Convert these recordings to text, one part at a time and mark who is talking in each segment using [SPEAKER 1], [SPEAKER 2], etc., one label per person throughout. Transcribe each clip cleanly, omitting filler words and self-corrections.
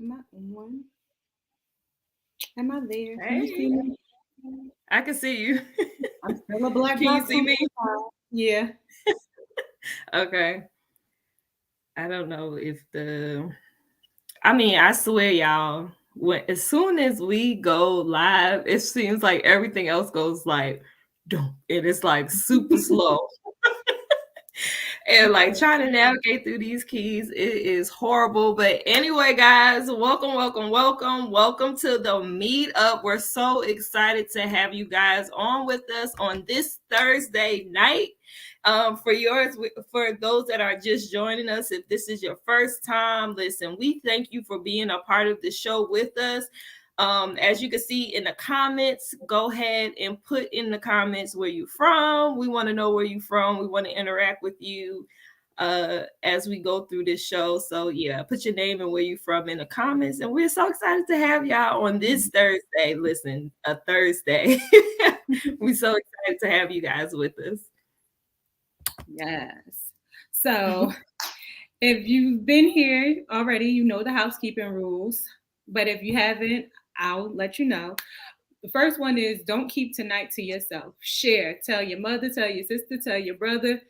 [SPEAKER 1] Am I on? Am I there? Can you see
[SPEAKER 2] Hey,
[SPEAKER 1] me?
[SPEAKER 2] I can see you.
[SPEAKER 1] I'm still a black
[SPEAKER 2] Can you
[SPEAKER 1] box
[SPEAKER 2] see
[SPEAKER 1] on
[SPEAKER 2] me?
[SPEAKER 1] the side. Yeah.
[SPEAKER 2] Okay. I don't know if I mean, I swear, y'all, as soon as we go live, it seems like everything else goes like, don't. And it's like super slow. And like trying to navigate through these keys, it is horrible. But anyway, guys, welcome to the meetup. We're so excited to have you guys on with us on this Thursday night. For those that are just joining us, if this is your first time, listen, we thank you for being a part of the show with us. As you can see in the comments, go ahead and put in the comments where you're from. We want to know where you're from. We want to interact with you as we go through this show. So yeah, put your name and where you're from in the comments. And we're so excited to have y'all on this Thursday. Listen, a Thursday. We're so excited to have you guys with us.
[SPEAKER 1] Yes. So if you've been here already, you know the housekeeping rules. But if you haven't, I'll let you know. The first one is don't keep tonight to yourself. Share. Tell your mother, tell your sister, tell your brother,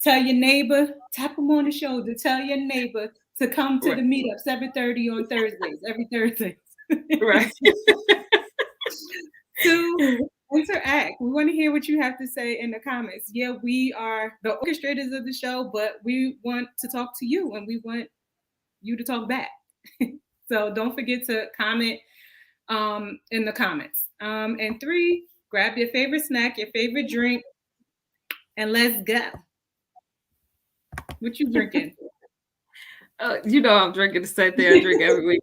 [SPEAKER 1] tell your neighbor, tap them on the shoulder, tell your neighbor to come to
[SPEAKER 2] Right.
[SPEAKER 1] the meetup 7:30 on Thursdays, every Thursday.
[SPEAKER 2] Right.
[SPEAKER 1] To interact. We want to hear what you have to say in the comments. Yeah, we are the orchestrators of the show, but we want to talk to you and we want you to talk back. So don't forget to comment in the comments. And three, grab your favorite snack, your favorite drink, and let's go. What you drinking?
[SPEAKER 2] I'm drinking the same thing I drink every week.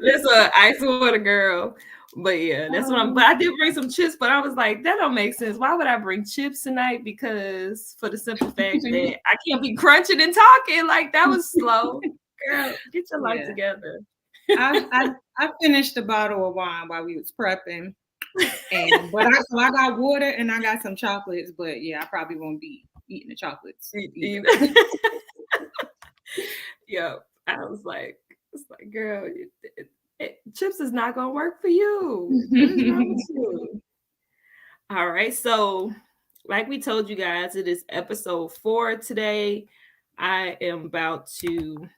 [SPEAKER 2] That's a ice water girl. But yeah, that's what I'm. But I did bring some chips, but I was like, that don't make sense. Why would I bring chips tonight? Because for the simple fact that I can't be crunching and talking. Like that was slow. Girl, get your life
[SPEAKER 1] Yeah.
[SPEAKER 2] together.
[SPEAKER 1] I finished a bottle of wine while we was prepping. I got water and I got some chocolates, but yeah, I probably won't be eating the chocolates either.
[SPEAKER 2] Yeah, I was like, it's like, girl, chips is not gonna work for you. What is wrong with you? All right, so like we told you guys, it is episode 4 today. I am about to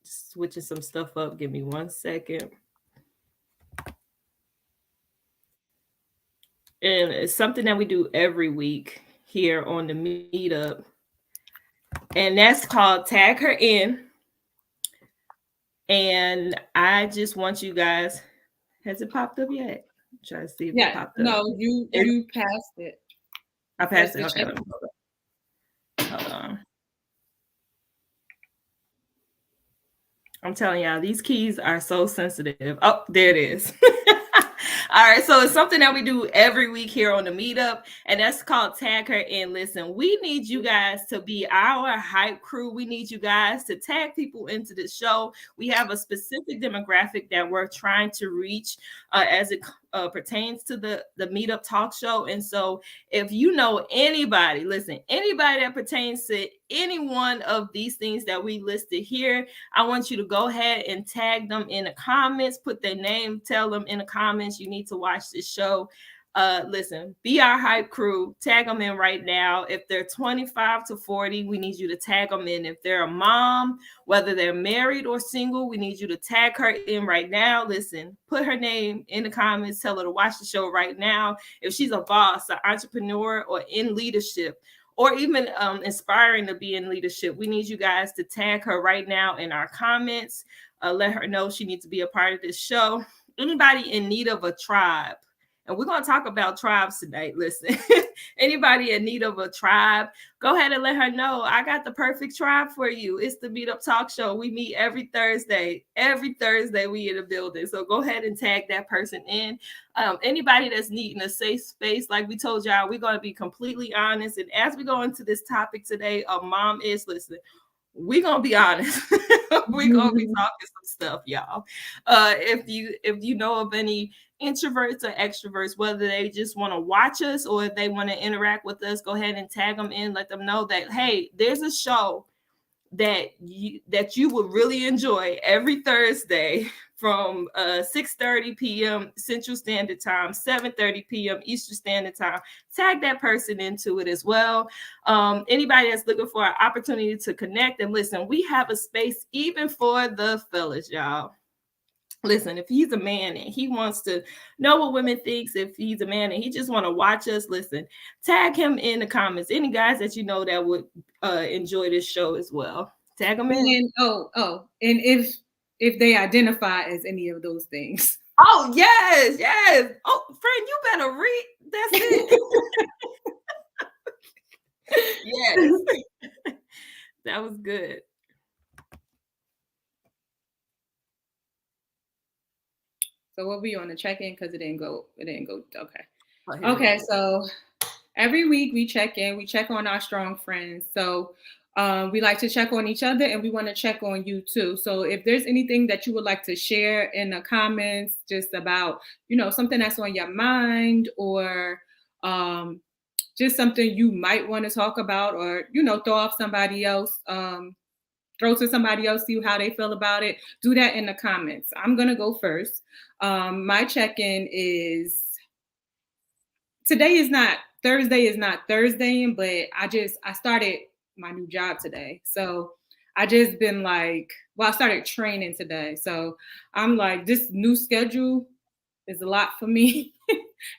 [SPEAKER 2] switching some stuff up. Give me 1 second. And it's something that we do every week here on the meetup. And that's called Tag Her In. And I just want you guys, has it popped up yet? I'm trying to see if it
[SPEAKER 1] Yeah,
[SPEAKER 2] popped up.
[SPEAKER 1] no, you passed it.
[SPEAKER 2] I
[SPEAKER 1] Press
[SPEAKER 2] passed it.
[SPEAKER 1] the
[SPEAKER 2] Okay,
[SPEAKER 1] check.
[SPEAKER 2] hold on. I'm telling y'all, these keys are so sensitive. Oh, there it is. All right, so it's something that we do every week here on the meetup, and that's called Tag Her In. Listen, we need you guys to be our hype crew. We need you guys to tag people into the show. We have a specific demographic that we're trying to reach as it pertains to the meetup talk show. And so if you know anybody, listen, anybody that pertains to any one of these things that we listed here, I want you to go ahead and tag them in the comments, put their name, tell them in the comments you need to watch this show. Listen, be our hype crew. Tag them in right now. If they're 25 to 40, we need you to tag them in. If they're a mom, whether they're married or single, we need you to tag her in right now. Listen, put her name in the comments. Tell her to watch the show right now. If she's a boss, an entrepreneur, or in leadership, or even inspiring to be in leadership, we need you guys to tag her right now in our comments. Let her know she needs to be a part of this show. Anybody in need of a tribe, and we're going to talk about tribes tonight. Listen, anybody in need of a tribe, go ahead and let her know. I got the perfect tribe for you. It's the Meetup Talk Show. We meet every Thursday. Every Thursday we in the building. So go ahead and tag that person in. Anybody that's needing a safe space, like we told y'all, we're going to be completely honest. And as we go into this topic today, a mom is listening. We're gonna be honest. We're gonna be talking some stuff, y'all. If you know of any introverts or extroverts, whether they just want to watch us or if they want to interact with us, go ahead and tag them in. Let them know that, hey, there's a show that you would really enjoy every Thursday from 6:30 p.m. Central Standard Time, 7:30 p.m. Eastern Standard Time. Tag that person into it as well. Anybody that's looking for an opportunity to connect and listen, we have a space even for the fellas, y'all. Listen, if he's a man and he wants to know what women thinks, if he's a man and he just want to watch us, listen, tag him in the comments. Any guys that you know that would enjoy this show as well, tag them in.
[SPEAKER 1] And and if they identify as any of those things.
[SPEAKER 2] Oh yes. Oh, friend, you better read. That's it. Yes. That was good.
[SPEAKER 1] So what we on the check-in because it didn't go. Okay. Okay. So every week we check in. We check on our strong friends. So we like to check on each other, and we want to check on you too. So if there's anything that you would like to share in the comments, just about something that's on your mind, or just something you might want to talk about, or throw off somebody else. Throw to somebody else, see how they feel about it. Do that in the comments. I'm gonna go first. My check-in is today is not Thursday, but I started my new job today. So I just been I started training today. So I'm like, this new schedule is a lot for me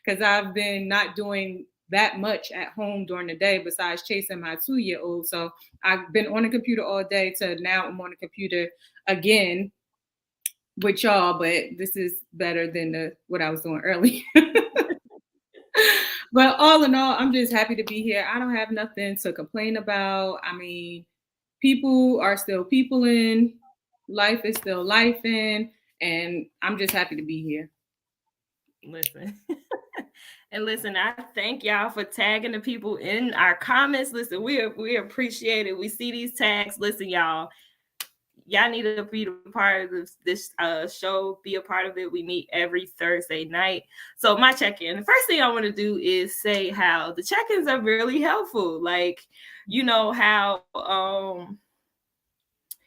[SPEAKER 1] because I've been not doing that much at home during the day besides chasing my 2-year-old. So I've been on the computer all day to now I'm on the computer again with y'all, but this is better than what I was doing earlier. But all in all, I'm just happy to be here. I don't have nothing to complain about. I mean, people are still people in, life is still life in, and I'm just happy to be here.
[SPEAKER 2] Listen. And listen, I thank y'all for tagging the people in our comments. Listen, we appreciate it. We see these tags. Listen, y'all need to be a part of this show, be a part of it. We meet every Thursday night. So my check-in, the first thing I want to do is say how the check-ins are really helpful. Like, how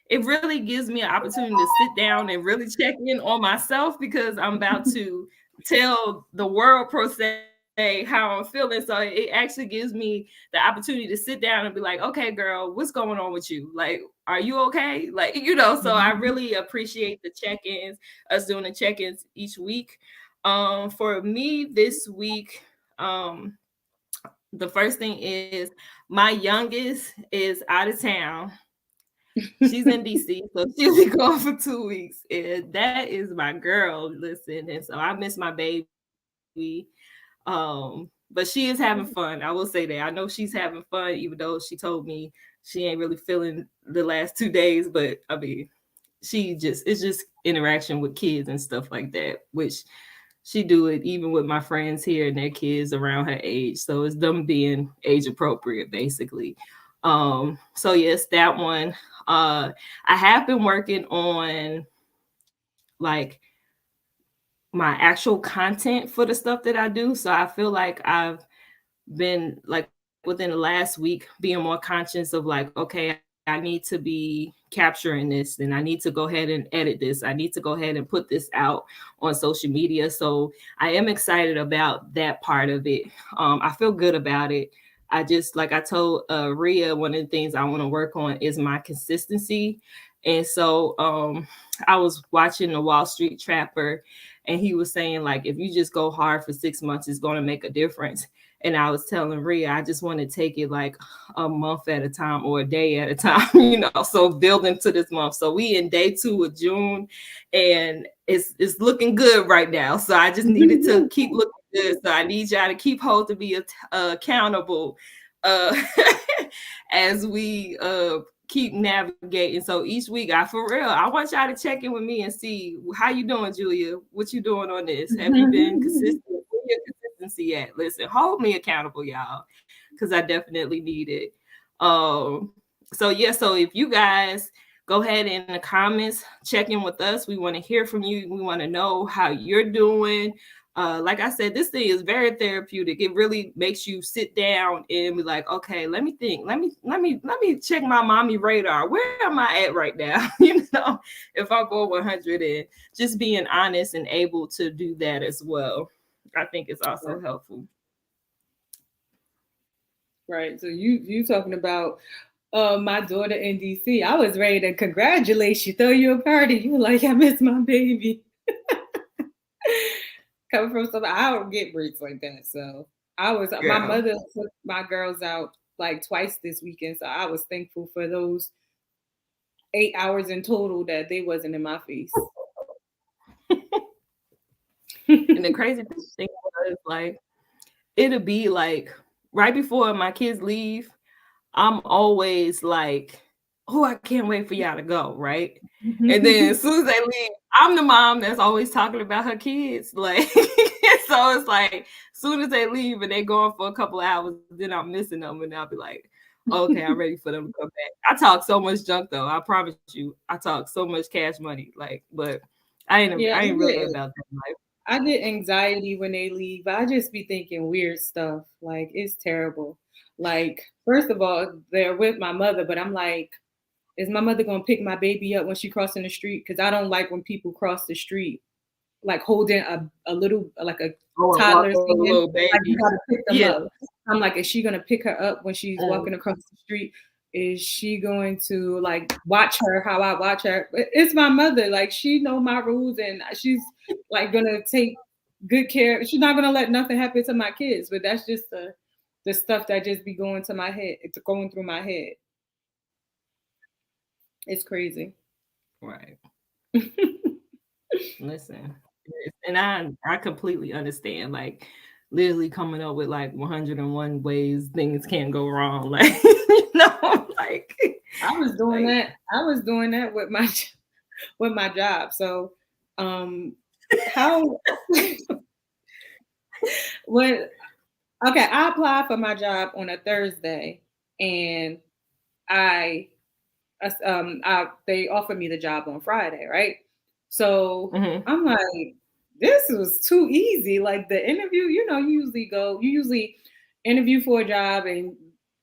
[SPEAKER 2] it really gives me an opportunity to sit down and really check in on myself, because I'm about to tell the world per se how I'm feeling. So it actually gives me the opportunity to sit down and be like, okay, girl, what's going on with you? Like, are you okay? Like, so I really appreciate the check-ins, us doing the check-ins each week. For me this week, the first thing is my youngest is out of town. She's in DC, so she'll be gone for 2 weeks. And that is my girl. Listen, and so I miss my baby. But she is having fun. I will say that. I know she's having fun, even though she told me she ain't really feeling the last 2 days. But I mean, it's just interaction with kids and stuff like that, which she do it even with my friends here and their kids around her age. So it's them being age appropriate, basically. So yes, that one. I have been working on like my actual content for the stuff that I do. So I feel like I've been like within the last week being more conscious of like, okay, I need to be capturing this, and I need to go ahead and edit this. I need to go ahead and put this out on social media. So I am excited about that part of it. I feel good about it. I just, like I told Rhea, one of the things I want to work on is my consistency. And so I was watching the Wall Street Trapper, and he was saying, like, if you just go hard for 6 months, it's going to make a difference. And I was telling Rhea, I just want to take it like a month at a time or a day at a time, so building to this month. So we in day 2 of June, and it's looking good right now. So I just needed to keep looking good. So I need y'all to keep holding me accountable as we keep navigating. So each week, for real, I want y'all to check in with me and see how you doing, Julia. What you doing on this? Have you been consistent? Where your consistency at? Listen, hold me accountable, y'all, because I definitely need it. So if you guys go ahead in the comments, check in with us. We want to hear from you. We want to know how you're doing. Like I said, this thing is very therapeutic. It really makes you sit down and be like, okay, let me think. Let me check my mommy radar. Where am I at right now? If I go 100, and just being honest and able to do that as well, I think is also helpful.
[SPEAKER 1] Right. So you talking about my daughter in DC. I was ready to congratulate you, throw you a party. You were like, I miss my baby. Coming from something, I don't get breaks like that. So my
[SPEAKER 2] Yeah.
[SPEAKER 1] mother took my girls out like twice this weekend. So I was thankful for those 8 hours in total that they wasn't in my face.
[SPEAKER 2] And the crazy thing was, like, it'll be like right before my kids leave, I'm always like, oh, I can't wait for y'all to go, right? And then as soon as they leave, I'm the mom that's always talking about her kids. Like, so it's like, as soon as they leave and they gone for a couple of hours, then I'm missing them. And I'll be like, okay, I'm ready for them to come back. I talk so much junk though. I promise you, I talk so much cash money. Like, but
[SPEAKER 1] Yeah,
[SPEAKER 2] I ain't really about that life.
[SPEAKER 1] I get anxiety when they leave. I just be thinking weird stuff. Like it's terrible. Like first of all, they're with my mother, but I'm like, is my mother gonna pick my baby up when she crossing the street? Because I don't like when people cross the street like holding a little like a
[SPEAKER 2] Oh,
[SPEAKER 1] toddler's
[SPEAKER 2] a
[SPEAKER 1] hand.
[SPEAKER 2] little
[SPEAKER 1] Like you
[SPEAKER 2] baby.
[SPEAKER 1] gotta pick them
[SPEAKER 2] Yeah.
[SPEAKER 1] up. I'm like, is she gonna pick her up when she's
[SPEAKER 2] Mm.
[SPEAKER 1] walking across the street? Is she going to like watch her how I watch her? It's my mother. Like she know my rules and she's like gonna take good care. She's not gonna let nothing happen to my kids. But that's just the stuff that just be going to my head. It's going through my head. It's crazy.
[SPEAKER 2] Right. Listen, and I completely understand. Like, literally coming up with like 101 ways things can go wrong. Like, like,
[SPEAKER 1] I was doing
[SPEAKER 2] like,
[SPEAKER 1] that. I was doing that with my with my job. So, how when okay, I applied for my job on a Thursday, and I they offered me the job on Friday, right? So
[SPEAKER 2] mhm,
[SPEAKER 1] I'm like, this was too easy. Like the interview, you usually interview for a job and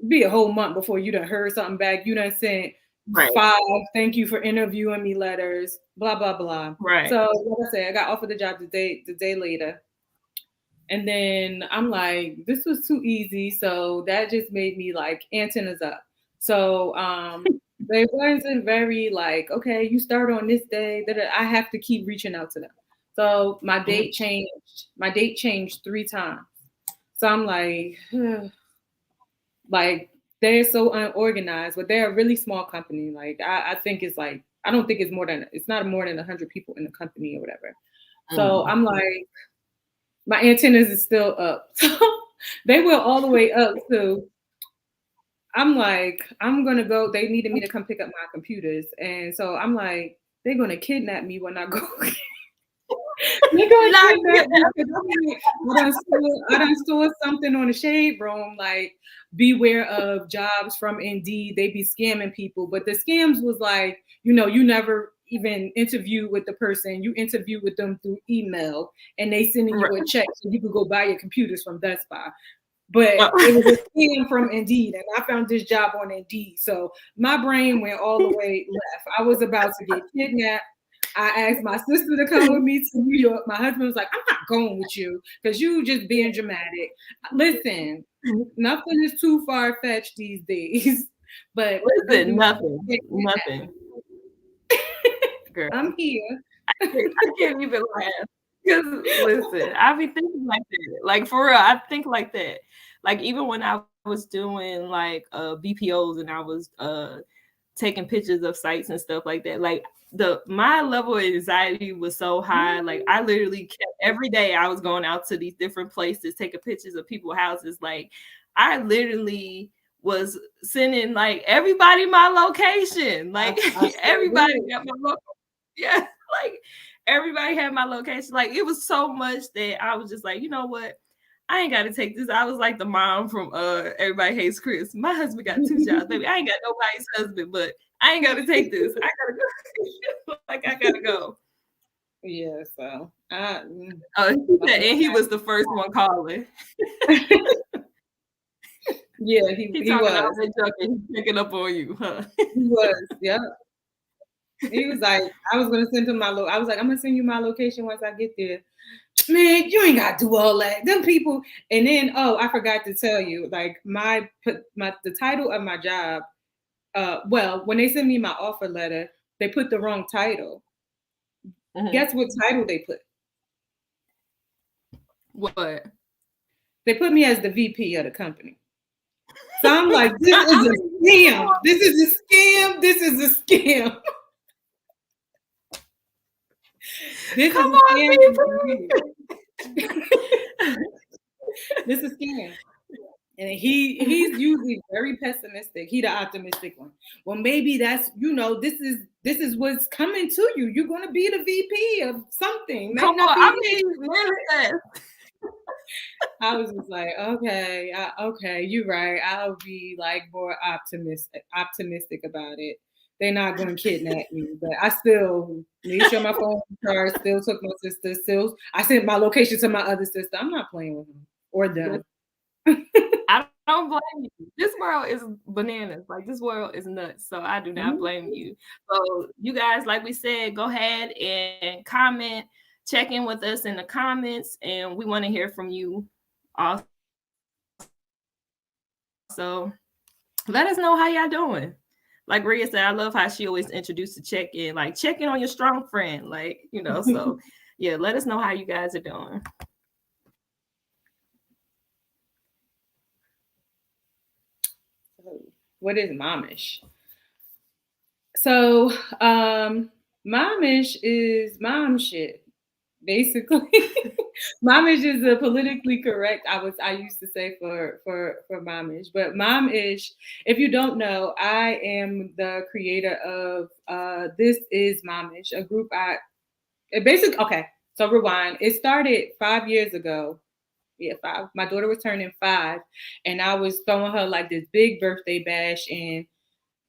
[SPEAKER 1] be a whole month before you done heard something back. You done sent
[SPEAKER 2] right,
[SPEAKER 1] 5 thank you for interviewing me letters, blah blah blah.
[SPEAKER 2] right.
[SPEAKER 1] So like I said, I got offered the job the day later. And then I'm like, this was too easy. So that just made me like antennas up. So they wasn't very like, okay, you start on this day. I have to keep reaching out to them. So my
[SPEAKER 2] Mhm.
[SPEAKER 1] date changed. My date changed 3 times. So I'm like, like they're so unorganized, but they're a really small company. Like I think it's like I don't think it's not more than 100 people in the company or whatever. So
[SPEAKER 2] Mm.
[SPEAKER 1] I'm like, my antennas is still up. They were all the way up. So I'm like, I'm gonna go. They needed me to come pick up my computers, and so I'm like, they're gonna kidnap me when I go. They're gonna
[SPEAKER 2] Not
[SPEAKER 1] kidnap me because I done saw something on the shade room like beware of jobs from Indeed. They be scamming people, but the scams was like, you never even interview with the person. You interview with them through email, and they sending you a check so you could go buy your computers from Best Buy. But it was a scam from Indeed, and I found this job on Indeed. So my brain went all the way left. I was about to get kidnapped. I asked my sister to come with me to New York. My husband was like, I'm not going with you because you just being dramatic. Listen, nothing is too far fetched these days. But
[SPEAKER 2] Listen,
[SPEAKER 1] baby,
[SPEAKER 2] nothing, girl.
[SPEAKER 1] I'm here.
[SPEAKER 2] I can't even laugh. Because listen, I be thinking like that. Like for real, I think like that. Like even when I was doing like BPOs and I was taking pictures of sites and stuff like that, like my level of anxiety was so high. Like I literally kept every day I was going out to these different places, taking pictures of people's houses. Like I literally was sending like everybody my location. Like
[SPEAKER 1] I
[SPEAKER 2] everybody got my location. Yeah, like everybody had my location. Like it was so much that I was just like, you know what? I ain't gotta take this. I was like the mom from Everybody Hates Chris. My husband got 2 jobs, baby. I ain't got nobody's husband, but I ain't gotta take this. I gotta go. Like I gotta go.
[SPEAKER 1] Yeah, so
[SPEAKER 2] He said, and he was the first one calling.
[SPEAKER 1] yeah,
[SPEAKER 2] He
[SPEAKER 1] he
[SPEAKER 2] talking all
[SPEAKER 1] was.
[SPEAKER 2] that junk and he picking up on you, huh?
[SPEAKER 1] He was. Yeah. He was like, I was gonna send him I was like, I'm gonna send you my location once I get there. Man, you ain't gotta do all that. Them people. And then, oh, I forgot to tell you, like the title of my job. Well, when they sent me my offer letter, they put the wrong title.
[SPEAKER 2] Mm-hmm.
[SPEAKER 1] Guess what title they put?
[SPEAKER 2] What?
[SPEAKER 1] They put me as the VP of the company. So I'm like, this is
[SPEAKER 2] I
[SPEAKER 1] a
[SPEAKER 2] mean,
[SPEAKER 1] scam. This is a scam. This is a scam. This
[SPEAKER 2] come
[SPEAKER 1] is a
[SPEAKER 2] on,
[SPEAKER 1] scam.
[SPEAKER 2] people.
[SPEAKER 1] This is a scam. And he's usually very pessimistic. He the optimistic one. Well, maybe that's this is what's coming to you. You're gonna be the VP of something. Might
[SPEAKER 2] Come
[SPEAKER 1] not
[SPEAKER 2] on,
[SPEAKER 1] be
[SPEAKER 2] I
[SPEAKER 1] me.
[SPEAKER 2] mean, listen.
[SPEAKER 1] I was just like, okay, okay, you're right. I'll be like more optimistic about it. They're not going to kidnap me, but I still made sure my phone was charged. Still took my sister. Still, I sent my location to my other sister. I'm not playing with him or them.
[SPEAKER 2] I don't blame you. This world is bananas. Like this world is nuts. So I do not blame you. So you guys, like we said, go ahead and comment, check in with us in the comments, and we want to hear from you. Also, let us know how y'all doing. Like Rhea said, I love how she always introduced the check in, like check in on your strong friend, so yeah, let us know how you guys are doing.
[SPEAKER 1] What is momish? So, momish is mom shit, basically. Momish is a politically correct. I used to say for momish, but momish. If you don't know, I am the creator of This Is Momish, a group. It basically okay. So rewind. It started 5 years ago. Yeah, 5. My daughter was turning 5, and I was throwing her like this big birthday bash, and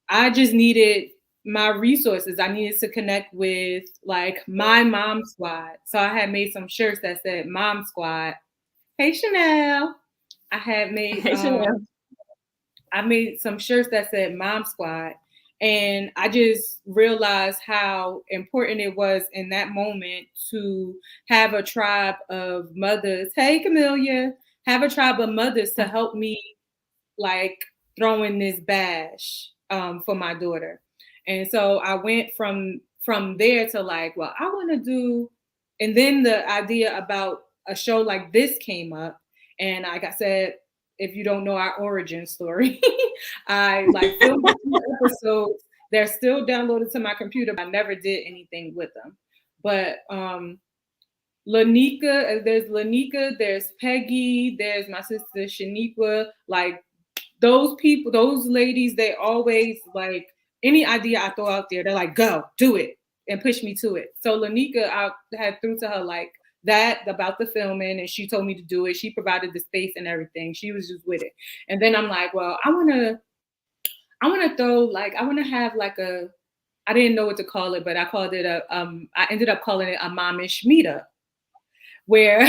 [SPEAKER 1] I just needed my resources. I needed to connect with like my mom squad. So I had made some shirts that said Mom Squad. Hey Chanel. I had made
[SPEAKER 2] Hey, Chanel.
[SPEAKER 1] I made some shirts that said Mom Squad. And I just realized how important it was in that moment to have a tribe of mothers. Hey Camellia, have a tribe of mothers to help me like throwing this bash for my daughter. And so I went from there to like, well, I want to do, and then the idea about a show like this came up. And like I said, if you don't know our origin story, I like filmed a few episodes. They're still downloaded to my computer, but I never did anything with them. But Lanika, there's Peggy, there's my sister Shaniqua, like those people, those ladies, they always like any idea I throw out there, they're like, go, do it, and push me to it. So Lanika, I had through to her like that about the filming, and she told me to do it. She provided the space and everything. She was just with it. And then I'm like, well, I wanna throw like I wanna have like a I didn't know what to call it, but I called it I ended up calling it a momish meetup where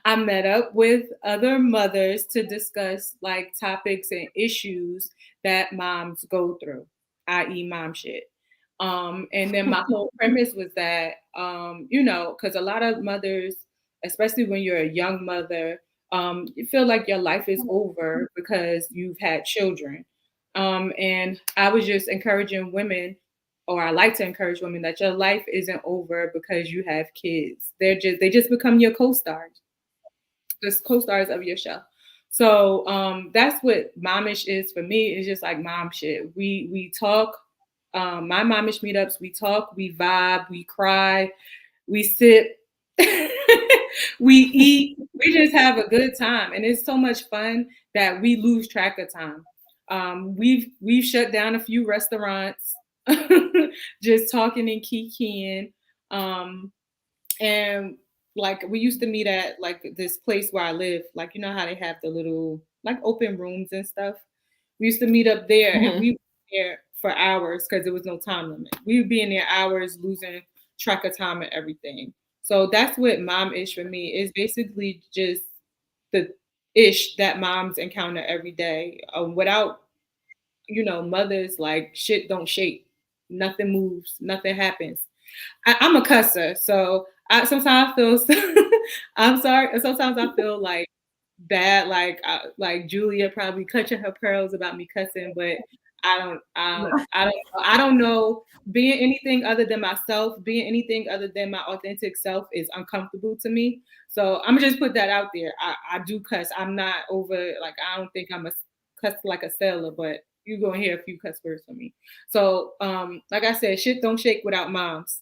[SPEAKER 1] I met up with other mothers to discuss like topics and issues that moms go through, i.e., mom shit. And then my whole premise was that, because a lot of mothers, especially when you're a young mother, you feel like your life is over because you've had children. And I was just encouraging women, or I like to encourage women, that your life isn't over because you have kids. They just become your co-stars, the co-stars of your show. So that's what momish is for me. It's just like mom shit. We talk. My momish meetups. We talk. We vibe. We cry. We sit. We eat. We just have a good time, and it's so much fun that we lose track of time. We've shut down a few restaurants, just talking and kikiing. And like we used to meet at like this place where I live, like you know how they have the little like open rooms and stuff. We used to meet up there, and
[SPEAKER 2] Mm-hmm.
[SPEAKER 1] we were there for hours because there was no time limit. We would be in there hours, losing track of time and everything. So that's what mom ish for me is basically just the ish that moms encounter every day. Without, mothers, like shit don't shake, nothing moves, nothing happens. I'm a cusser, so sometimes I feel. I'm sorry. Sometimes I feel like bad, like Julia probably clutching her pearls about me cussing, but I don't know. Being anything other than myself, being anything other than my authentic self is uncomfortable to me. So I'm gonna just put that out there. I do cuss. I'm not over like I don't think I'm a cuss like a sailor, but you're gonna hear a few cuss words from me. So like I said, shit don't shake without moms.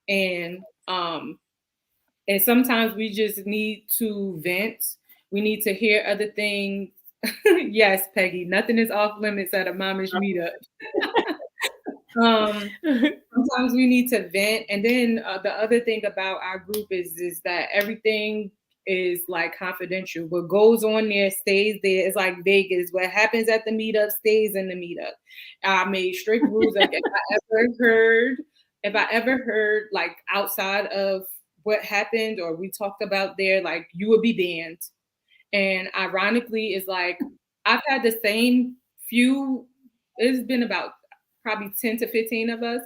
[SPEAKER 1] And and sometimes we just need to vent. We need to hear other things. Yes, Peggy, nothing is off limits at a momish meetup. Sometimes we need to vent, and then the other thing about our group is that everything is like confidential. What goes on there stays there. It's like Vegas. What happens at the meetup stays in the meetup. I made strict rules. Like if I ever heard like outside of what happened or we talked about there, like you would be banned. And ironically, it's like I've had the same few, it's been about probably 10 to 15 of us,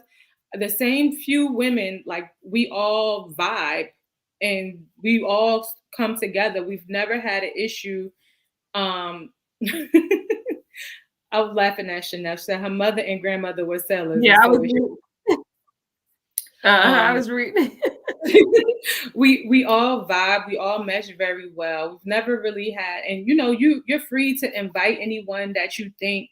[SPEAKER 1] the same few women, like we all vibe and we all come together. We've never had an issue. Um, I was laughing at Chanel. She said her mother and grandmother were sellers,
[SPEAKER 2] Yeah,
[SPEAKER 1] and
[SPEAKER 2] I
[SPEAKER 1] so
[SPEAKER 2] was.
[SPEAKER 1] was
[SPEAKER 2] I was reading.
[SPEAKER 1] we all vibe, we all mesh very well. We've never really had, and you're free to invite anyone that you think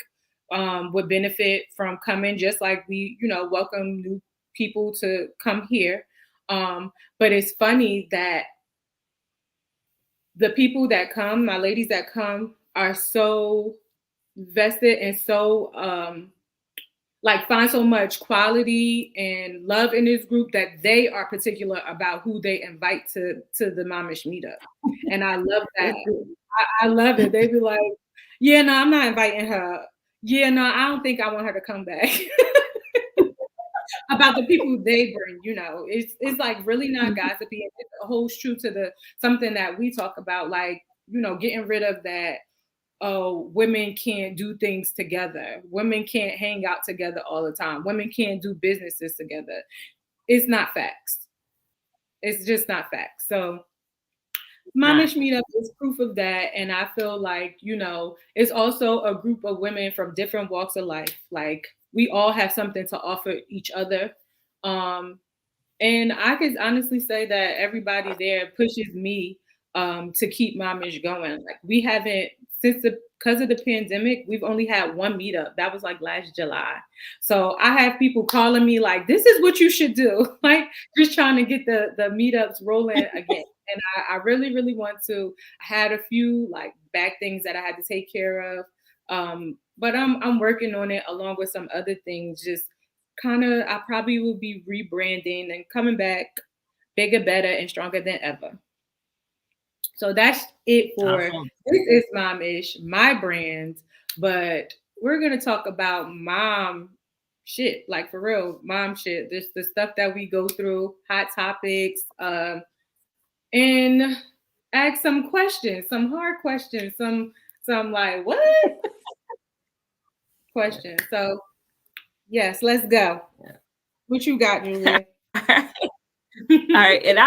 [SPEAKER 1] would benefit from coming, just like we welcome new people to come here. But it's funny that the people that come, my ladies that come, are so vested and so like find so much quality and love in this group that they are particular about who they invite to the momish meetup. And I love that. I love it. They be like, yeah, no, I'm not inviting her. Yeah, no, I don't think I want her to come back. About the people they bring, it's like really not gossipy. It holds true to the something that we talk about, like, getting rid of that, oh, women can't do things together. Women can't hang out together all the time. Women can't do businesses together. It's not facts. It's just not facts. So Momish Meetup is proof of that. And I feel like, it's also a group of women from different walks of life. Like we all have something to offer each other. Um, and I could honestly say that everybody there pushes me to keep Momish going. Like we haven't because of the pandemic, we've only had one meetup. That was like last July. So I have people calling me like, "This is what you should do." Like just trying to get the meetups rolling again. And I really, really want to. I had a few like back things that I had to take care of. But I'm working on it along with some other things. Just kind of, I probably will be rebranding and coming back bigger, better, and stronger than ever. So that's it for
[SPEAKER 2] Awesome.
[SPEAKER 1] this is Momish, my brand. But we're gonna talk about mom shit, like for real, mom shit. This the stuff that we go through, hot topics, and ask some questions, some hard questions, some like what questions. So yes, let's go. What you got, Julia?
[SPEAKER 2] All right. And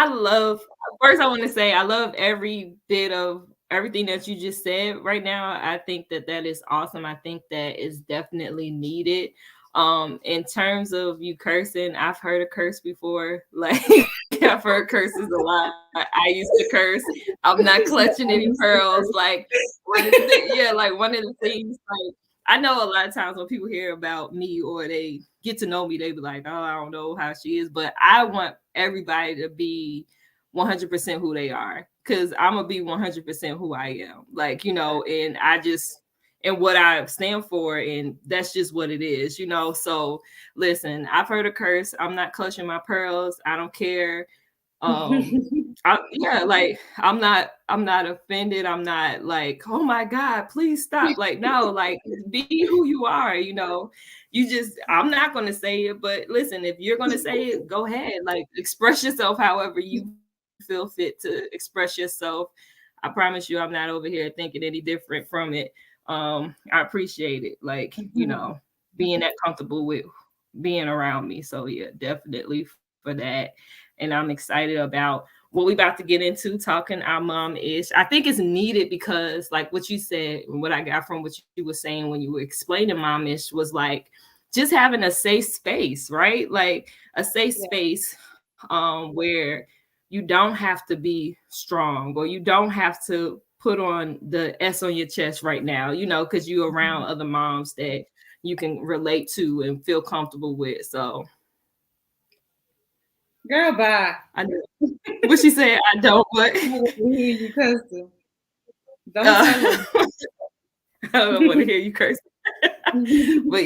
[SPEAKER 2] first, I want to say I love every bit of everything that you just said right now. I think that is awesome. I think that is definitely needed. In terms of you cursing, I've heard a curse before. Like, I've heard curses a lot. I used to curse. I'm not clutching any pearls. Like, one of the things, like, I know a lot of times when people hear about me or they get to know me, they be like, oh, I don't know how she is. But I want everybody to be 100% who they are, because I'm going to be 100% who I am. Like, and and what I stand for, and that's just what it is, So listen, I've heard a curse. I'm not clutching my pearls. I don't care Yeah, like I'm not offended. I'm not like, oh my God, please stop. Like, no, like be who you are, you know. You just I'm not gonna say it, but listen, if you're gonna say it, go ahead. Like express yourself however you feel fit to express yourself. I promise you I'm not over here thinking any different from it. I appreciate it. Like, you know, being that comfortable with being around me. So yeah, definitely for that. And I'm excited about what we about to get into talking our mom ish. I think it's needed because like what you said, what I got from what you were saying when you were explaining momish was like just having a safe space, right? Like a safe space where you don't have to be strong or you don't have to put on the S on your chest right now, you know, because you're around other moms that you can relate to and feel comfortable with. So
[SPEAKER 1] Girl, bye.
[SPEAKER 2] I know what she said. I don't, but
[SPEAKER 1] I want to hear you cussing. Don't tell them.
[SPEAKER 2] I don't want to hear you curse. But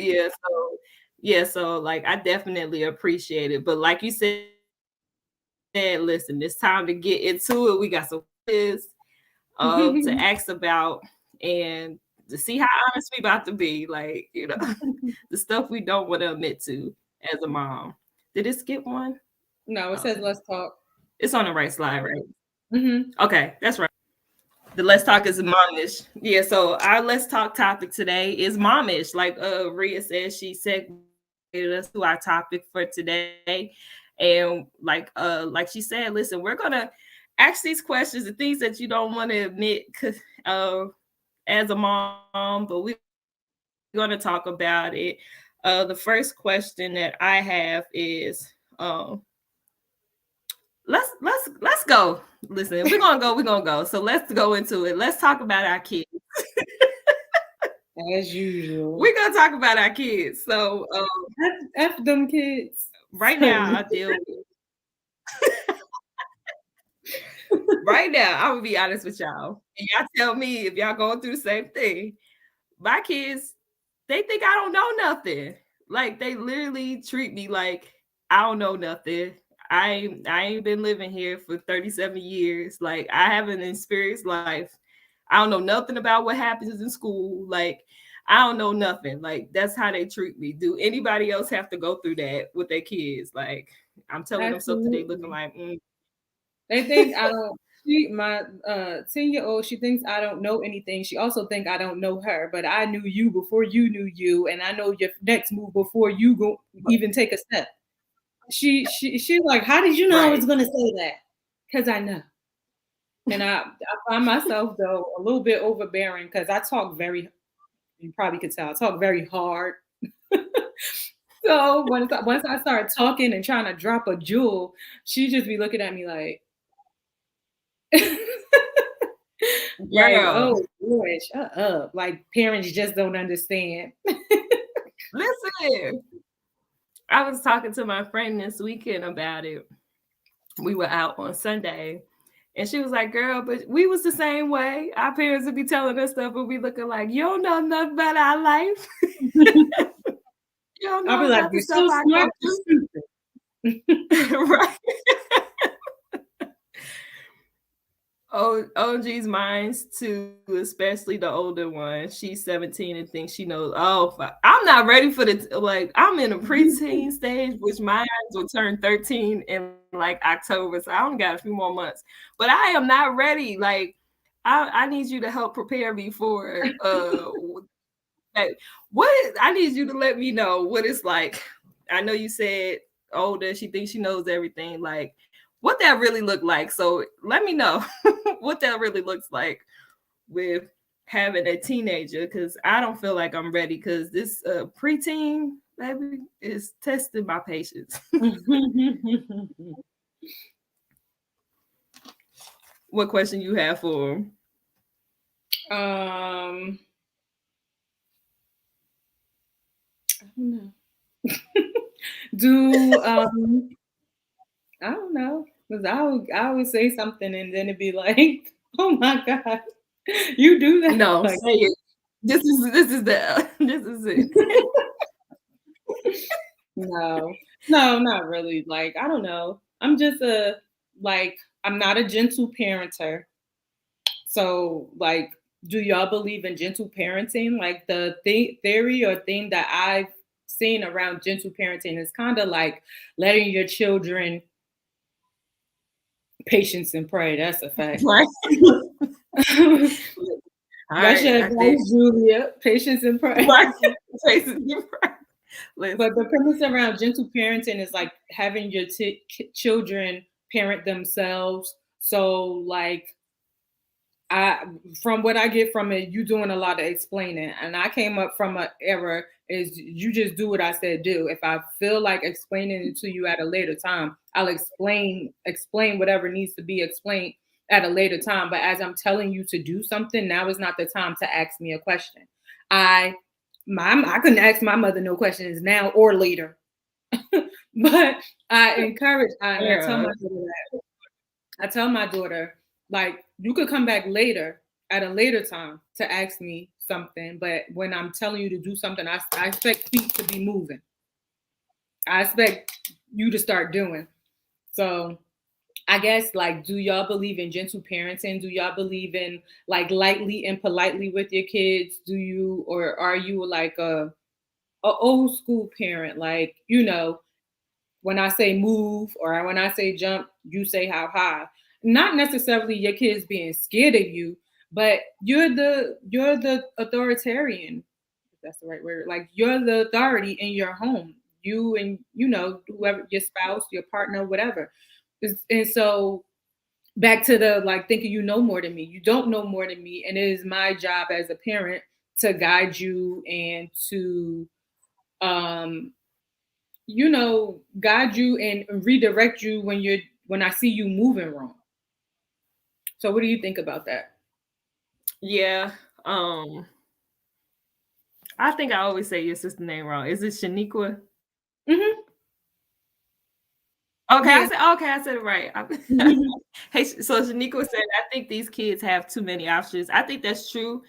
[SPEAKER 2] so like I definitely appreciate it. But like you said, listen, it's time to get into it. We got some questions to ask about and to see how honest we about to be. Like, you know, the stuff we don't want to admit to as a mom. Did it skip one?
[SPEAKER 1] No, it says
[SPEAKER 2] Okay.
[SPEAKER 1] let's talk.
[SPEAKER 2] It's on the right slide, right?
[SPEAKER 1] Mm-hmm.
[SPEAKER 2] Okay, that's right. The Let's Talk is momish. Yeah, so our Let's Talk topic today is momish. Like Rhea said, she segregated us to our topic for today. And like she said, listen, we're gonna ask these questions, the things that you don't want to admit uh, as a mom, but we're gonna talk about it. The first question that I have is let's go. Listen, we're gonna go. So let's go into it. Let's talk about our kids.
[SPEAKER 1] As usual.
[SPEAKER 2] We're gonna talk about our kids. So
[SPEAKER 1] F them kids.
[SPEAKER 2] right now I deal with right now, I'm gonna be honest with y'all. And y'all tell me if y'all going through the same thing. My kids, they think I don't know nothing. Like they literally treat me like I don't know nothing. I ain't been living here for 37 years. Like I haven't experienced life. I don't know nothing about what happens in school. Like I don't know nothing. Like that's how they treat me. Do anybody else have to go through that with their kids? Like I'm telling them something they looking
[SPEAKER 1] Absolutely.
[SPEAKER 2] like,
[SPEAKER 1] They think I don't. My 10-year-old, she thinks I don't know anything. She also think I don't know her, but I knew you before you knew you, and I know your next move before you go even take a step. She's like, how did you know I
[SPEAKER 2] right.
[SPEAKER 1] was gonna say that? Because I know. And I find myself though a little bit overbearing because I talk very, you probably could tell, I talk very hard. So once I start talking and trying to drop a jewel, she just be looking at me like, like,
[SPEAKER 2] Girl,
[SPEAKER 1] oh boy, shut up. Like parents just don't understand.
[SPEAKER 2] listen. I was talking to my friend this weekend about it. We were out on Sunday. And she was like, girl, but we was the same way. Our parents would be telling us stuff and we looking like, you don't know nothing about our life. You don't
[SPEAKER 1] I'll be
[SPEAKER 2] know
[SPEAKER 1] like,
[SPEAKER 2] about the
[SPEAKER 1] you're
[SPEAKER 2] stuff
[SPEAKER 1] so
[SPEAKER 2] I
[SPEAKER 1] smart,
[SPEAKER 2] go
[SPEAKER 1] you're
[SPEAKER 2] through. Right. OG's minds too, especially the older one. She's 17 and thinks she knows. Oh, I'm not ready for the like. I'm in a preteen stage, which my eyes will turn 13 in like October, so I only got a few more months. But I am not ready. Like, I need you to help prepare me for like what I need you to let me know what it's like. I know you said older, she thinks she knows everything. Like, what that really look like. So let me know what that really looks like with having a teenager because I don't feel like I'm ready because this preteen baby is testing my patience. What question you have for him?
[SPEAKER 1] I don't know. Do I don't know. Because I always say something and then it'd be like, oh my God, you do that.
[SPEAKER 2] No,
[SPEAKER 1] Like,
[SPEAKER 2] say it. This is it.
[SPEAKER 1] no, no, not really. Like, I don't know. I'm just a like, I'm not a gentle parenter. So, like, do y'all believe in gentle parenting? Like, the theory or thing that I've seen around gentle parenting is kind of like letting your children patience and pray. That's a fact.
[SPEAKER 2] Right. All
[SPEAKER 1] That's
[SPEAKER 2] right,
[SPEAKER 1] your
[SPEAKER 2] I think.
[SPEAKER 1] advice, Julia. Patience and pray.
[SPEAKER 2] Right. Basically, right. Listen.
[SPEAKER 1] But the premise around gentle parenting is like having your children parent themselves. So, like, I, from what I get from it, you doing a lot of explaining, and I came up from an era is you just do what I said do. If I feel like explaining it to you at a later time, I'll explain whatever needs to be explained at a later time. But as I'm telling you to do something, now is not the time to ask me a question. I I couldn't ask my mother no questions now or later, but I encourage. And I tell
[SPEAKER 2] Yeah.
[SPEAKER 1] my daughter that. I tell my daughter, like, you could come back later at a later time to ask me something, but when I'm telling you to do something, I expect feet to be moving. I expect you to start doing. So I guess, like, do y'all believe in gentle parenting? Do y'all believe in like lightly and politely with your kids? Do you, or are you like a old school parent? Like, when I say move or when I say jump, you say how high. Not necessarily your kids being scared of you, but you're the authoritarian, if that's the right word. Like, you're the authority in your home. You and whoever, your spouse, your partner, whatever. And so back to the like thinking you know more than me. You don't know more than me, and it is my job as a parent to guide you and to um guide you and redirect you when I see you moving wrong. So what do you think about that?
[SPEAKER 2] Yeah. I think I always say your sister name wrong. Is it Shaniqua?
[SPEAKER 1] Hmm. Yeah.
[SPEAKER 2] Okay, I said it right. Hey, so Shaniqua said, I think these kids have too many options. I think that's true.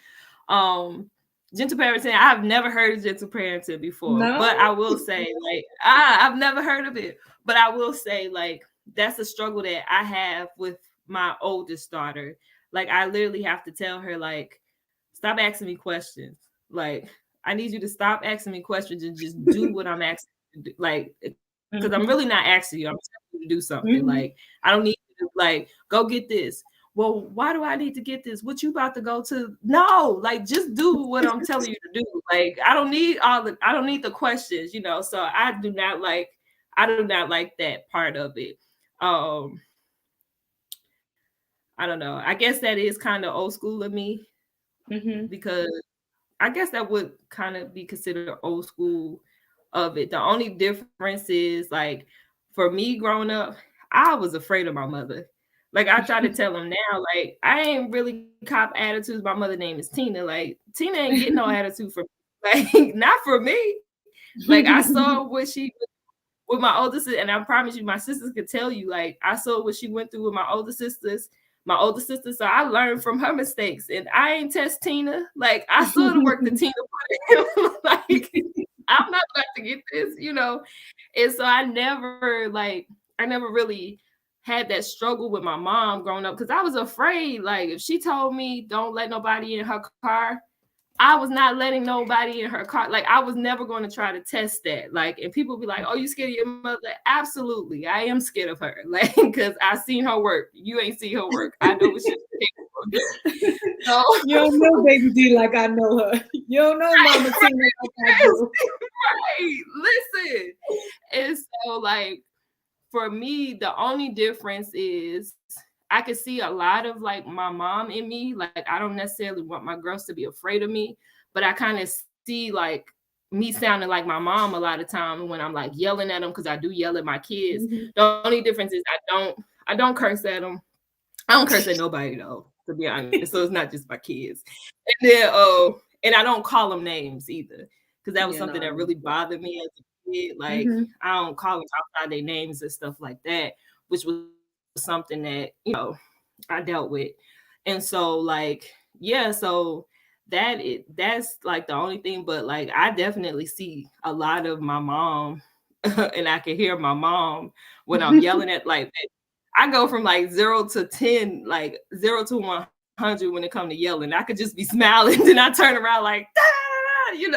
[SPEAKER 2] Um, gentle parenting, I've never heard of gentle parenting before,
[SPEAKER 1] No.
[SPEAKER 2] but I will say, like, I've never heard of it. But I will say, like, that's a struggle that I have with my oldest daughter. Like, I literally have to tell her, like, stop asking me questions. Like, I need you to stop asking me questions and just do what I'm asking you to do. Like, because I'm
[SPEAKER 1] Hmm.
[SPEAKER 2] really not asking you. I'm telling you to do something.
[SPEAKER 1] Hmm.
[SPEAKER 2] Like, I don't need you to, like, go get this. Well, why do I need to get this? What you about to go to? No, like, just do what I'm telling you to do. Like, I don't need the questions, So I do not like that part of it. Um, I don't know. I guess that is kind of old school of me
[SPEAKER 1] Hmm.
[SPEAKER 2] because I guess that would kind of be considered old school of it. The only difference is, like, for me growing up, I was afraid of my mother. Like, I try to tell them now, like, I ain't really cop attitudes. My mother name is Tina. Like, Tina ain't getting no attitude from me. Like, not for me. Like, I saw what she with my older sister, and I promise you, my sisters could tell you, like, I saw what she went through with my older sister. So I learned from her mistakes, and I ain't test Tina. Like, I saw the work that Tina put in. Like, I'm not about to get this. And so I never really had that struggle with my mom growing up because I was afraid. Like, if she told me don't let nobody in her car, I was not letting nobody in her car. Like, I was never going to try to test that. Like, and people be like, "Oh, you scared of your mother?" Absolutely, I am scared of her. Like, because I seen her work. You ain't seen her work. I know what she's capable of doing. So,
[SPEAKER 1] You don't know Baby D like I know her. You don't know Mama
[SPEAKER 2] right,
[SPEAKER 1] Tina like I do.
[SPEAKER 2] right. Listen, and so, like, for me, the only difference is I could see a lot of, like, my mom in me. Like, I don't necessarily want my girls to be afraid of me, but I kind of see, like, me sounding like my mom a lot of times when I'm, like, yelling at them, because I do yell at my kids.
[SPEAKER 1] Mhm.
[SPEAKER 2] The only difference is I don't curse at them. I don't curse at nobody though, to be honest. So it's not just my kids. And then and I don't call them names either, because that was
[SPEAKER 1] Yeah,
[SPEAKER 2] something
[SPEAKER 1] no.
[SPEAKER 2] that really bothered me as a kid. Like,
[SPEAKER 1] Hmm.
[SPEAKER 2] I don't call them outside their names and stuff like that, which was something that I dealt with. And so, like, yeah, so that's like the only thing. But, like, I definitely see a lot of my mom, and I can hear my mom when I'm yelling at, like, I go from like 0 to 10, like 0 to 100 when it comes to yelling. I could just be smiling, then I turn around like, like get it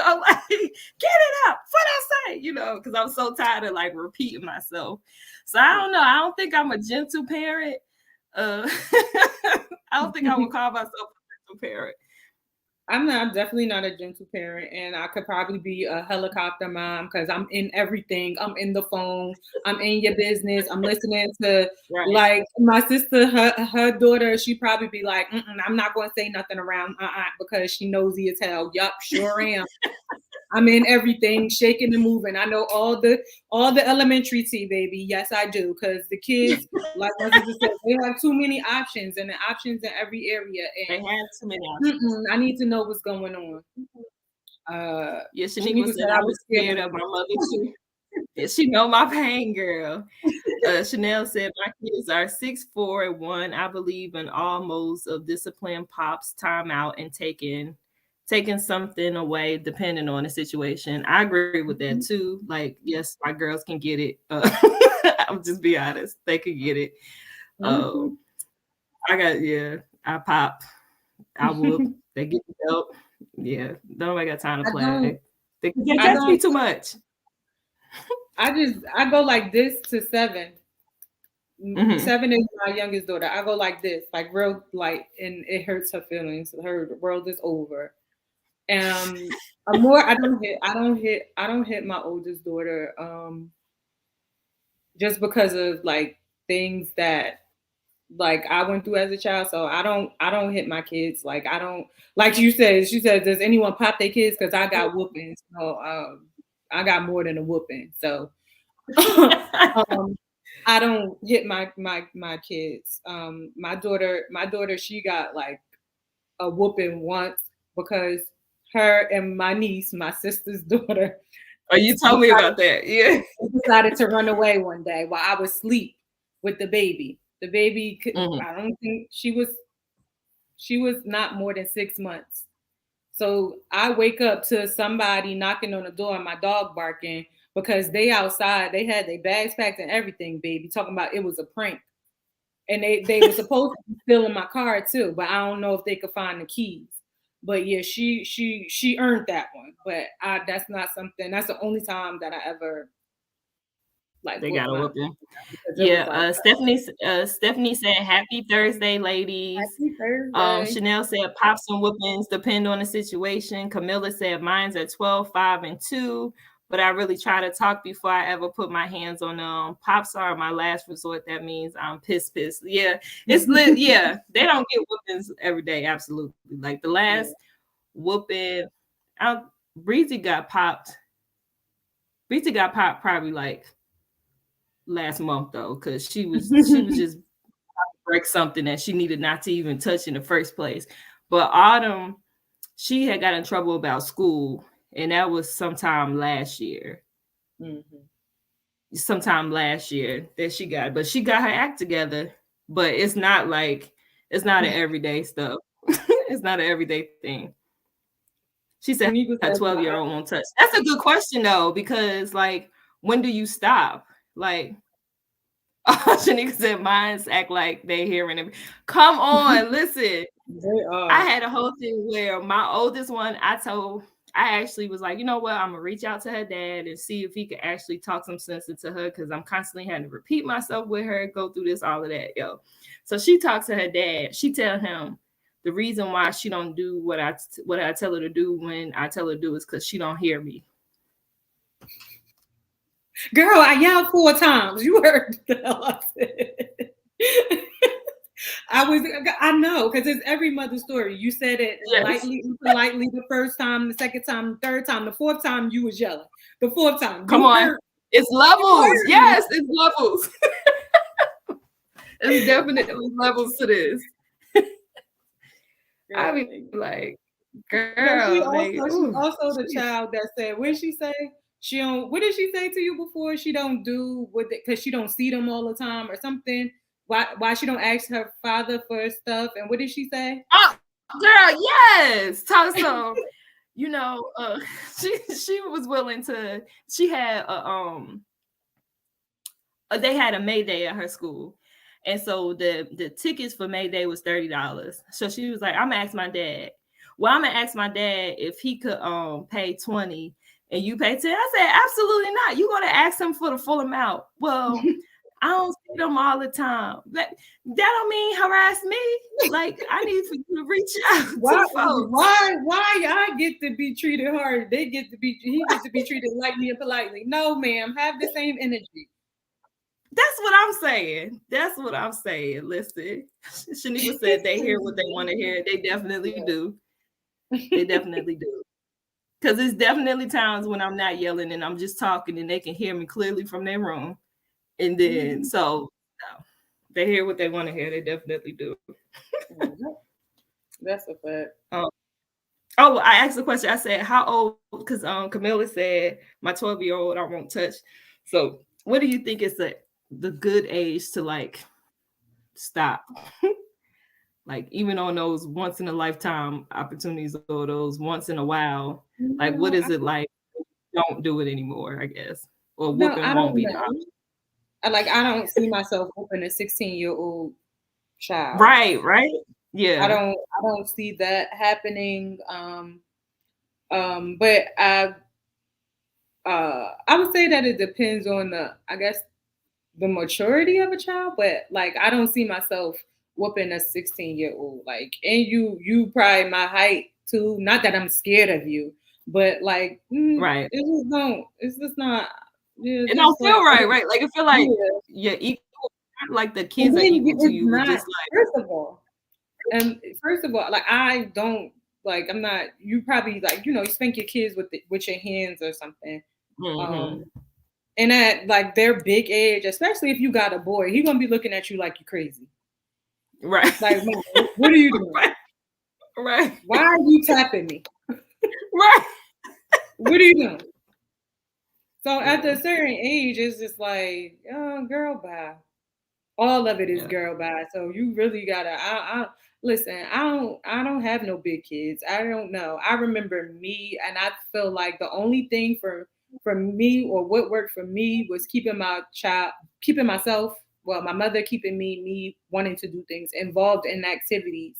[SPEAKER 2] up, what I say, because I'm so tired of like repeating myself. So I don't know. I don't think I'm a gentle parent. I don't think I would call myself a gentle parent.
[SPEAKER 1] I'm definitely not a gentle parent, and I could probably be a helicopter mom because I'm in everything. I'm in the phone. I'm in your business. I'm listening to like my sister, her daughter. She probably be like, "I'm not going to say nothing around because she nosy as hell." Yup, sure am. I'm in everything, shaking and moving. I know all the elementary tea, baby. Yes, I do, because the kids, like my sister said, they have too many options, and the options in every area. And
[SPEAKER 2] they have too many options.
[SPEAKER 1] I need to know what's going on.
[SPEAKER 2] Yeah, Shaniqua said I was scared of my mother too. Yeah, she know my pain, girl. Chanel said my kids are 6, 4, and 1. I believe in all modes of discipline, pops, time out, and taking something away depending on the situation. I agree with that too. Like, yes, my girls can get it. I'll just be honest, they can get it. I pop, I whoop, they get the belt. Yeah, nobody got time to play. They just me too much.
[SPEAKER 1] I go like this to 7. 7 is my youngest daughter. I go like this, like real light, and it hurts her feelings. Her world is over. I don't hit my oldest daughter just because of like things that like I went through as a child. So I don't hit my kids. Like I don't, like she said, does anyone pop their kids? Because I got whoopings. So I got more than a whooping. So I don't hit my kids. My daughter, she got like a whooping once because her and my niece, my sister's daughter.
[SPEAKER 2] Oh, you told me about that. Yeah.
[SPEAKER 1] Decided to run away one day while I was asleep with the baby. The baby could, I don't think she was not more than 6 months. So I wake up to somebody knocking on the door and my dog barking because they outside, they had their bags packed and everything, baby, talking about it was a prank. And they were supposed to be still in my car too, but I don't know if they could find the keys. But yeah, she earned that one. But that's not something. That's the only time that I ever like.
[SPEAKER 2] They got a whooping. Yeah, Stephanie said, "Happy Thursday, ladies."
[SPEAKER 1] Happy Thursday.
[SPEAKER 2] Chanel said, "Pops and whoopings depend on the situation." Camilla said, "Mine's at 12, 5, and 2. But I really try to talk before I ever put my hands on them. Pops are my last resort. That means I'm pissed. Yeah, it's lit. Yeah, they don't get whoopings every day. Absolutely. Like the last whooping, Breezy got popped. Breezy got popped probably like last month though, because she was just break something that she needed not to even touch in the first place. But Autumn, she had got in trouble about school. And that was sometime last year. Sometime last year that she got, but she got her act together. But it's not an everyday stuff. It's not an everyday thing. She said her 12-year-old won't touch. That's a good question though, because like, when do you stop? Like, Shanika said, "Mines act like they hearing it." Come on, listen. I had a whole thing where my oldest one, I actually was like, you know what? I'm gonna reach out to her dad and see if he could actually talk some sense into her, because I'm constantly having to repeat myself with her, go through this, all of that, yo. So she talks to her dad. She tell him the reason why she don't do what I tell her to do when I tell her to do is because she don't hear me.
[SPEAKER 1] Girl, I yelled 4 times. You heard the hell I said. I know, because it's every mother's story. You said it lightly the first time, the second time, the third time, the fourth time you was yelling. The fourth time.
[SPEAKER 2] Come on. It's levels. Yes, it's levels. It's definitely levels to this. I mean, like, girl.
[SPEAKER 1] She's also the child that said, what did she say? What did she say to you before? She don't do with it because she don't see them all the time or something. Why she don't ask her father for stuff? And what did she say?
[SPEAKER 2] Oh, girl, yes. So, she was willing to. She had they had a May Day at her school, And so the tickets for May Day was $30. So she was like, I'm gonna ask my dad. Well, I'm gonna ask my dad if he could pay 20 and you pay 10. I said, absolutely not. You're gonna ask him for the full amount. Well, I don't see them all the time. That don't mean harass me. Like, I need for you to reach out
[SPEAKER 1] Why?
[SPEAKER 2] to folks.
[SPEAKER 1] Why I get to be treated hard? He gets to be treated lightly and politely. No, ma'am. Have the same energy.
[SPEAKER 2] That's what I'm saying. That's what I'm saying. Listen, Shaniqua said they hear what they want to hear. They definitely do. They definitely do. Because it's definitely times when I'm not yelling and I'm just talking and they can hear me clearly from their room. And then, so no, they hear what they want to hear. They definitely do.
[SPEAKER 1] That's a fact.
[SPEAKER 2] Oh, I asked the question. I said, how old? Because Camilla said, my 12-year-old I won't touch. So what do you think is the good age to like stop? Like even on those once in a lifetime opportunities or those once in a while, like what is it like? Don't do it anymore, I guess. Or whooping
[SPEAKER 1] I
[SPEAKER 2] won't
[SPEAKER 1] don't
[SPEAKER 2] be the
[SPEAKER 1] know.
[SPEAKER 2] option.
[SPEAKER 1] I don't see myself whooping a 16-year-old child.
[SPEAKER 2] Right. Yeah.
[SPEAKER 1] I don't see that happening. But I would say that it depends on the maturity of a child, but like I don't see myself whooping a 16-year-old. Like, and you probably my height too. Not that I'm scared of you, but like
[SPEAKER 2] Right.
[SPEAKER 1] It's just not. Yeah,
[SPEAKER 2] It don't
[SPEAKER 1] just
[SPEAKER 2] feel
[SPEAKER 1] like
[SPEAKER 2] right. Like I feel like
[SPEAKER 1] yeah.
[SPEAKER 2] you're equal. Like the
[SPEAKER 1] And
[SPEAKER 2] kids are
[SPEAKER 1] then
[SPEAKER 2] equal to
[SPEAKER 1] it's
[SPEAKER 2] you, but
[SPEAKER 1] not.
[SPEAKER 2] just like
[SPEAKER 1] First of all, like I don't like. I'm not. You probably like you spank your kids with your hands or something.
[SPEAKER 2] mm-hmm.
[SPEAKER 1] And at like their big age, especially if you got a boy, he gonna be looking at you like you're crazy.
[SPEAKER 2] Right.
[SPEAKER 1] Like, what are you doing?
[SPEAKER 2] Right.
[SPEAKER 1] Why are you tapping me?
[SPEAKER 2] Right.
[SPEAKER 1] What are you doing? So at a certain age, it's just like, oh, girl, bye. All of it is girl bye. So you really gotta. Listen. I don't have no big kids. I don't know. I remember me, and I feel like the only thing for me or what worked for me was keeping myself. Well, my mother keeping me wanting to do things involved in activities,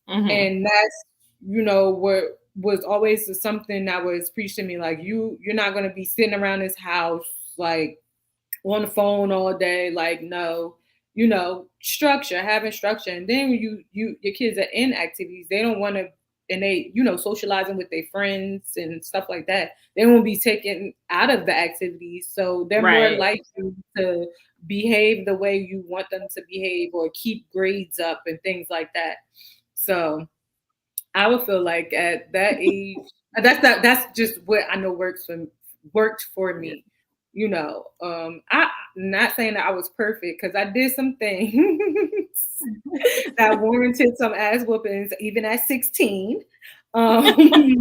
[SPEAKER 1] and that's what was always something that was preached to me. Like you're not gonna be sitting around this house like on the phone all day. Like, no, having structure. And then when your kids are in activities, they don't want to, and they, socializing with their friends and stuff like that. They won't be taken out of the activities. So they're more likely to behave the way you want them to behave or keep grades up and things like that. So I would feel like at that age, that's just what I know worked for me. I'm not saying that I was perfect because I did some things that warranted some ass whoopings even at 16. And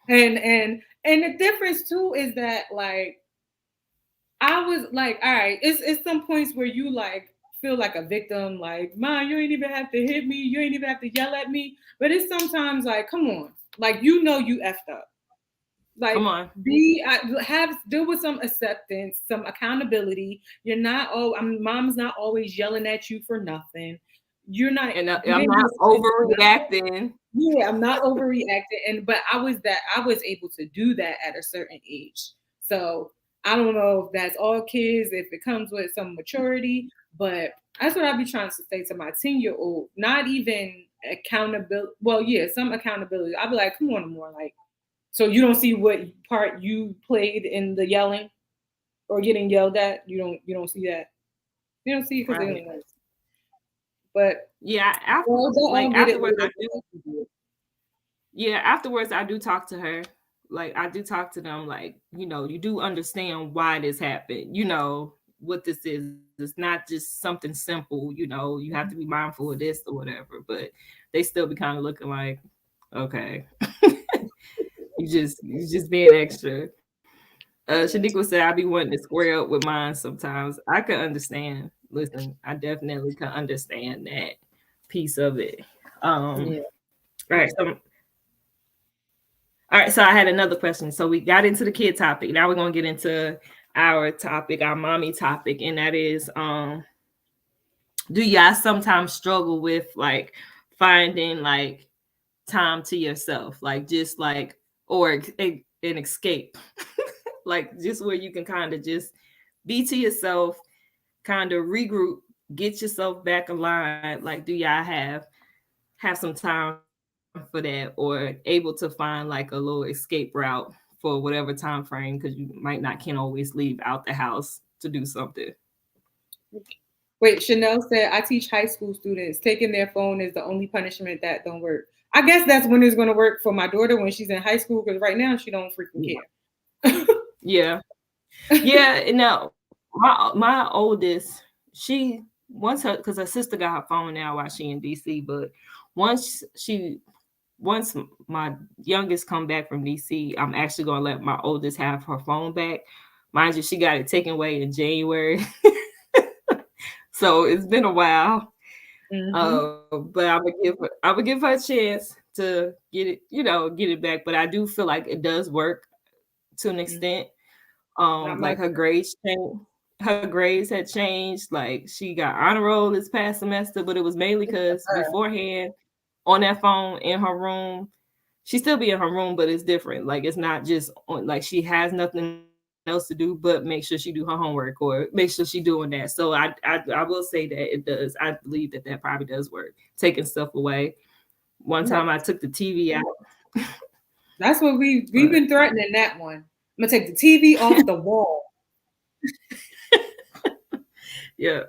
[SPEAKER 1] the difference too is that like I was like, all right, it's some points where you like feel like a victim, like, Mom, you ain't even have to hit me, you ain't even have to yell at me. But it's sometimes like, come on, like you effed up. Like
[SPEAKER 2] Come on.
[SPEAKER 1] deal with some acceptance, some accountability. You're not mom's not always yelling at you for nothing. You're not
[SPEAKER 2] and I'm not overreacting.
[SPEAKER 1] Yeah, I'm not overreacting. But I was able to do that at a certain age. So I don't know if that's all kids, if it comes with some maturity, but that's what I'd be trying to say to my 10-year-old. Not even accountability. Well, yeah, some accountability. I'd be like, come on, more like, so you don't see what part you played in the yelling or getting yelled at. You don't see that. You don't see it because they don't know. But
[SPEAKER 2] yeah, afterwards, afterwards I do talk to her. Like I do talk to them. Like you do understand why this happened. You know what this is. It's not just something simple. You have to be mindful of this or whatever. But they still be kind of looking like, okay. You just being extra. Shaniqua said I be wanting to square up with mine sometimes. I can understand. Listen, I definitely can understand that piece of it. All right. So I had another question. So we got into the kid topic. Now we're gonna get into our topic, our mommy topic, and that is do y'all sometimes struggle with like finding like time to yourself, like just like or an escape, like just where you can kind of just be to yourself, kind of regroup, get yourself back aligned? Like, do y'all have some time for that, or able to find like a little escape route for whatever time frame, because you might not can always leave out the house to do something?
[SPEAKER 1] Wait, Chanel said, I teach high school students taking their phone is the only punishment that don't work. I guess that's when it's going to work for my daughter when she's in high school, because right now she don't freaking care.
[SPEAKER 2] Yeah, yeah. No, my oldest, she once her because her sister got her phone now while she in DC, but once she once my youngest come back from DC, I'm actually gonna let my oldest have her phone back. Mind you, she got it taken away in January, so it's been a while.
[SPEAKER 1] Mm-hmm.
[SPEAKER 2] But I would give her a chance to get it, get it back. But I do feel like it does work to an
[SPEAKER 1] Mm-hmm.
[SPEAKER 2] extent.
[SPEAKER 1] Not my
[SPEAKER 2] Like her grades changed. Her grades had changed. Like she got honor roll this past semester, but it was mainly because beforehand on that phone in her room, she still be in her room, but it's different. Like it's not just on, like she has nothing else to do but make sure she do her homework or make sure she doing that. So I will say that it does. I believe that probably does work. Taking stuff away. One time
[SPEAKER 1] right.
[SPEAKER 2] I took the TV out,
[SPEAKER 1] That's what we've
[SPEAKER 2] but
[SPEAKER 1] been threatening that one. I'm gonna take the TV off the wall.
[SPEAKER 2] yeah,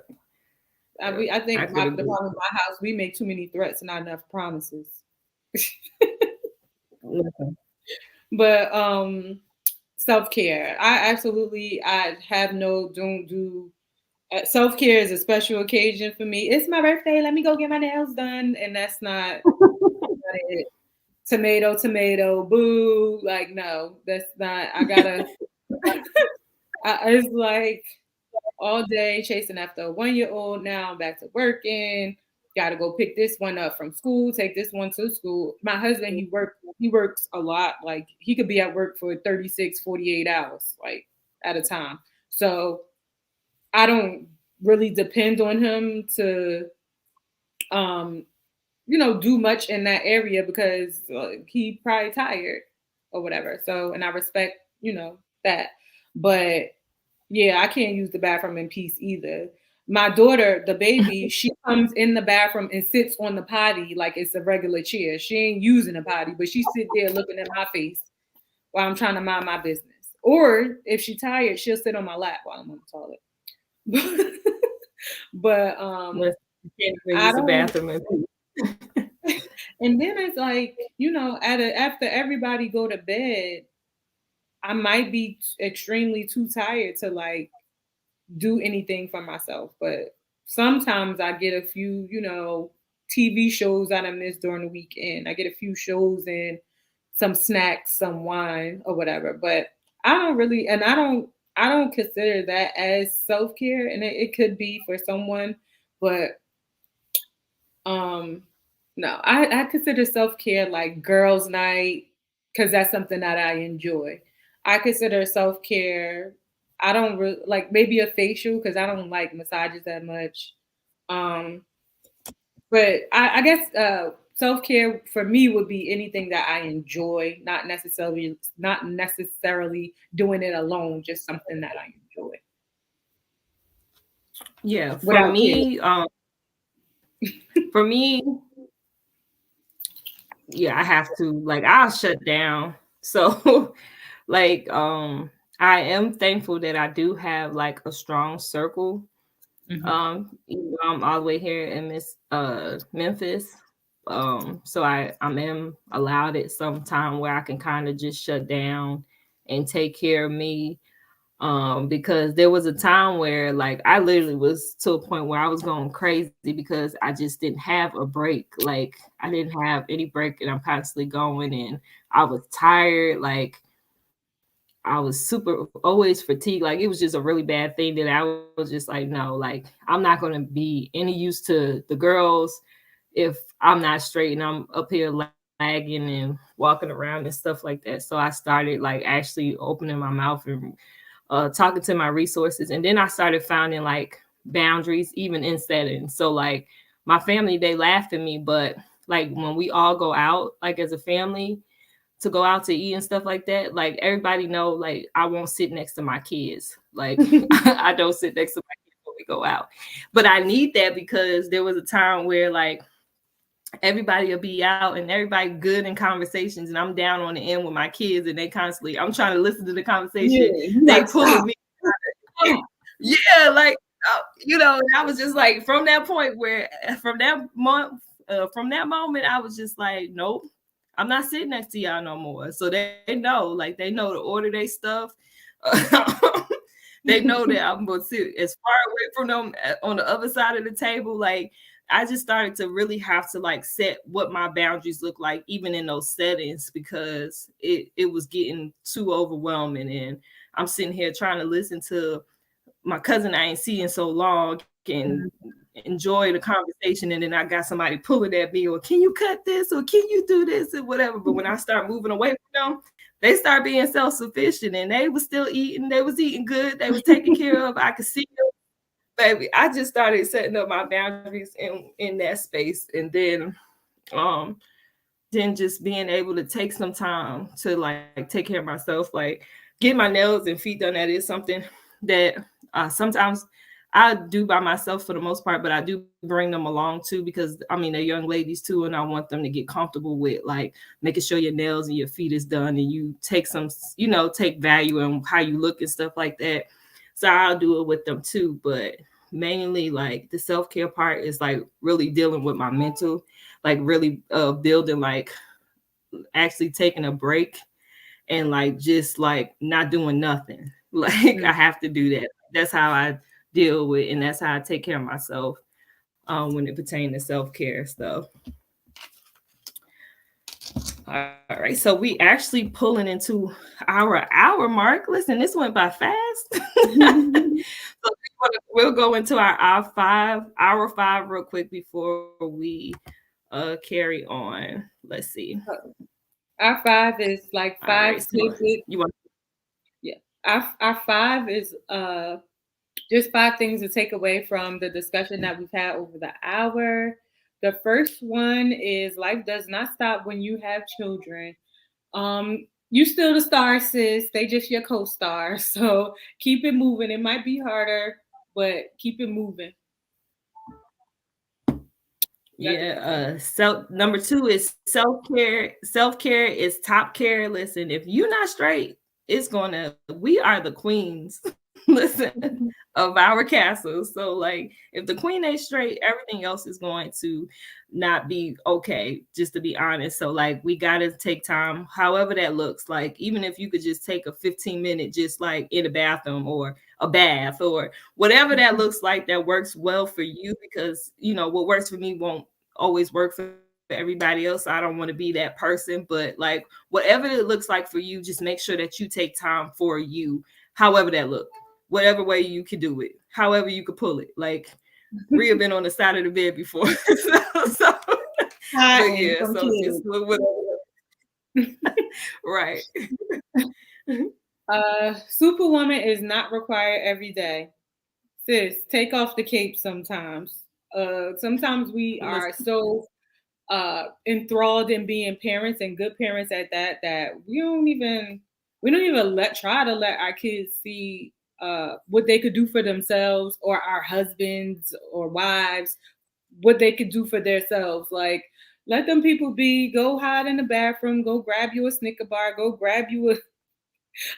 [SPEAKER 2] yeah,
[SPEAKER 1] I
[SPEAKER 2] I
[SPEAKER 1] think
[SPEAKER 2] could
[SPEAKER 1] the
[SPEAKER 2] agree.
[SPEAKER 1] problem with my house, we make too many threats and not enough promises.
[SPEAKER 2] Okay.
[SPEAKER 1] But self care, I have no don't do. Self care is a special occasion for me. It's my birthday. Let me go get my nails done, and that's not it. Tomato, tomato, boo. Like no, that's not. I gotta. It's like all day chasing after a 1 year old. Now I'm back to working. Got to go pick this one up from school, take this one to school. My husband, he works a lot. Like he could be at work for 36, 48 hours, like at a time. So I don't really depend on him to, um, do much in that area because he probably tired or whatever. So, and I respect, that. But yeah, I can't use the bathroom in peace either. My daughter, the baby, she comes in the bathroom and sits on the potty like it's a regular chair. She ain't using a potty, but she sit there looking at my face while I'm trying to mind my business. Or if she's tired, she'll sit on my lap while I'm on the toilet. But
[SPEAKER 2] Let's You can't even
[SPEAKER 1] I
[SPEAKER 2] use the
[SPEAKER 1] don't.
[SPEAKER 2] bathroom in peace.
[SPEAKER 1] And then it's like, after everybody go to bed, I might be extremely too tired to like do anything for myself. But sometimes I get a few, TV shows that I miss during the weekend. I get a few shows and some snacks, some wine or whatever. But I don't consider that as self care, and it could be for someone, but um, no, I consider self care like girls' night because that's something that I enjoy. I consider self care. I don't like maybe a facial because I don't like massages that much. Um, but I guess self care for me would be anything that I enjoy, not necessarily doing it alone, just something that I enjoy
[SPEAKER 2] Yeah,
[SPEAKER 1] without kids.
[SPEAKER 2] for me, yeah, I have to like I'll shut down. So like I am thankful that I do have like a strong circle.
[SPEAKER 1] Hmm.
[SPEAKER 2] Even though I'm all the way here in Memphis. So I'm allowed at some time where I can kind of just shut down and take care of me. Because there was a time where like I literally was to a point where I was going crazy because I just didn't have a break. Like I didn't have any break and I'm constantly going and I was tired. Like I was super always fatigued. Like it was just a really bad thing that I was just like, no, like I'm not gonna be any use to the girls if I'm not straight and I'm up here lagging and walking around and stuff like that. So I started like actually opening my mouth and talking to my resources. And then I started finding like boundaries even in settings. So like my family, they laugh at me, but like when we all go out, like as a family, to go out to eat and stuff like that, like everybody know, like I won't sit next to my kids. Like I don't sit next to my kids when we go out. But I need that because there was a time where like everybody will be out and everybody good in conversations and I'm down on the end with my kids and they constantly, I'm trying to listen to the
[SPEAKER 1] Yeah,
[SPEAKER 2] conversation.
[SPEAKER 1] you
[SPEAKER 2] They
[SPEAKER 1] like
[SPEAKER 2] pulling
[SPEAKER 1] stop.
[SPEAKER 2] me.
[SPEAKER 1] Stop.
[SPEAKER 2] Yeah, like I was just like from that point where from that moment, I was just like, nope, I'm not sitting next to y'all no more. So they know, like they know to order their stuff. They know that I'm gonna sit as far away from them on the other side of the table. Like I just started to really have to like set what my boundaries look like, even in those settings, because it was getting too overwhelming. And I'm sitting here trying to listen to my cousin I ain't seen so long and enjoy the conversation, and then I got somebody pulling at me, or can you cut this, or can you do this, or whatever. But when I start moving away from them, they start being self-sufficient, and they was still eating. They was eating good. They was taken care of. I could see them, baby. I just started setting up my boundaries in that space, and um then just being able to take some time to like take care of myself, like get my nails and feet done. That is something that sometimes I do by myself for the most part, but I do bring them along too because I mean they're young ladies too, and I want them to get comfortable with like making sure your nails and your feet is done, and you take some, take value in how you look and stuff like that. So I'll do it with them too, but mainly like the self-care part is like really dealing with my mental, like really building like actually taking a break and like just like not doing nothing. Like I have to do that. That's how I deal with, and that's how I take care of myself when it pertains to self-care stuff. All right, so we actually pulling into our hour mark. Listen, this went by fast. So we'll go into our hour five real quick before we carry on. Let's see.
[SPEAKER 1] Our five is like
[SPEAKER 2] All right,
[SPEAKER 1] five
[SPEAKER 2] so
[SPEAKER 1] tidbits.
[SPEAKER 2] you want
[SPEAKER 1] Yeah. Our five is just five things to take away from the discussion that we've had over the hour. The first one is life does not stop when you have children. You still the star, sis. They just your co-star. So keep it moving. It might be harder, but keep it moving. You got the next one?
[SPEAKER 2] Yeah, number two is self-care. Self-care is top care. Listen, if you're not straight, we are the queens. Listen, of our castle. So like if the queen ain't straight, everything else is going to not be okay, just to be honest. So like we gotta take time, however that looks like, even if you could just take a 15-minute just like in a bathroom or a bath or whatever that looks like that works well for you, because what works for me won't always work for everybody else. I don't want to be that person, but like whatever it looks like for you, just make sure that you take time for you, however that look, whatever way you can do it, however you could pull it. Like Rhea been on the side of the bed before. so, but
[SPEAKER 1] Hiding
[SPEAKER 2] yeah,
[SPEAKER 1] from
[SPEAKER 2] so just
[SPEAKER 1] kids.
[SPEAKER 2] right.
[SPEAKER 1] Superwoman is not required every day. Sis, take off the cape sometimes. Sometimes we are
[SPEAKER 2] Listen,
[SPEAKER 1] so enthralled in being parents and good parents at that that we don't even try to let our kids see what they could do for themselves, or our husbands or wives what they could do for themselves. Like, let them people be. Go hide in the bathroom. Go grab you a Snicker bar. Go grab you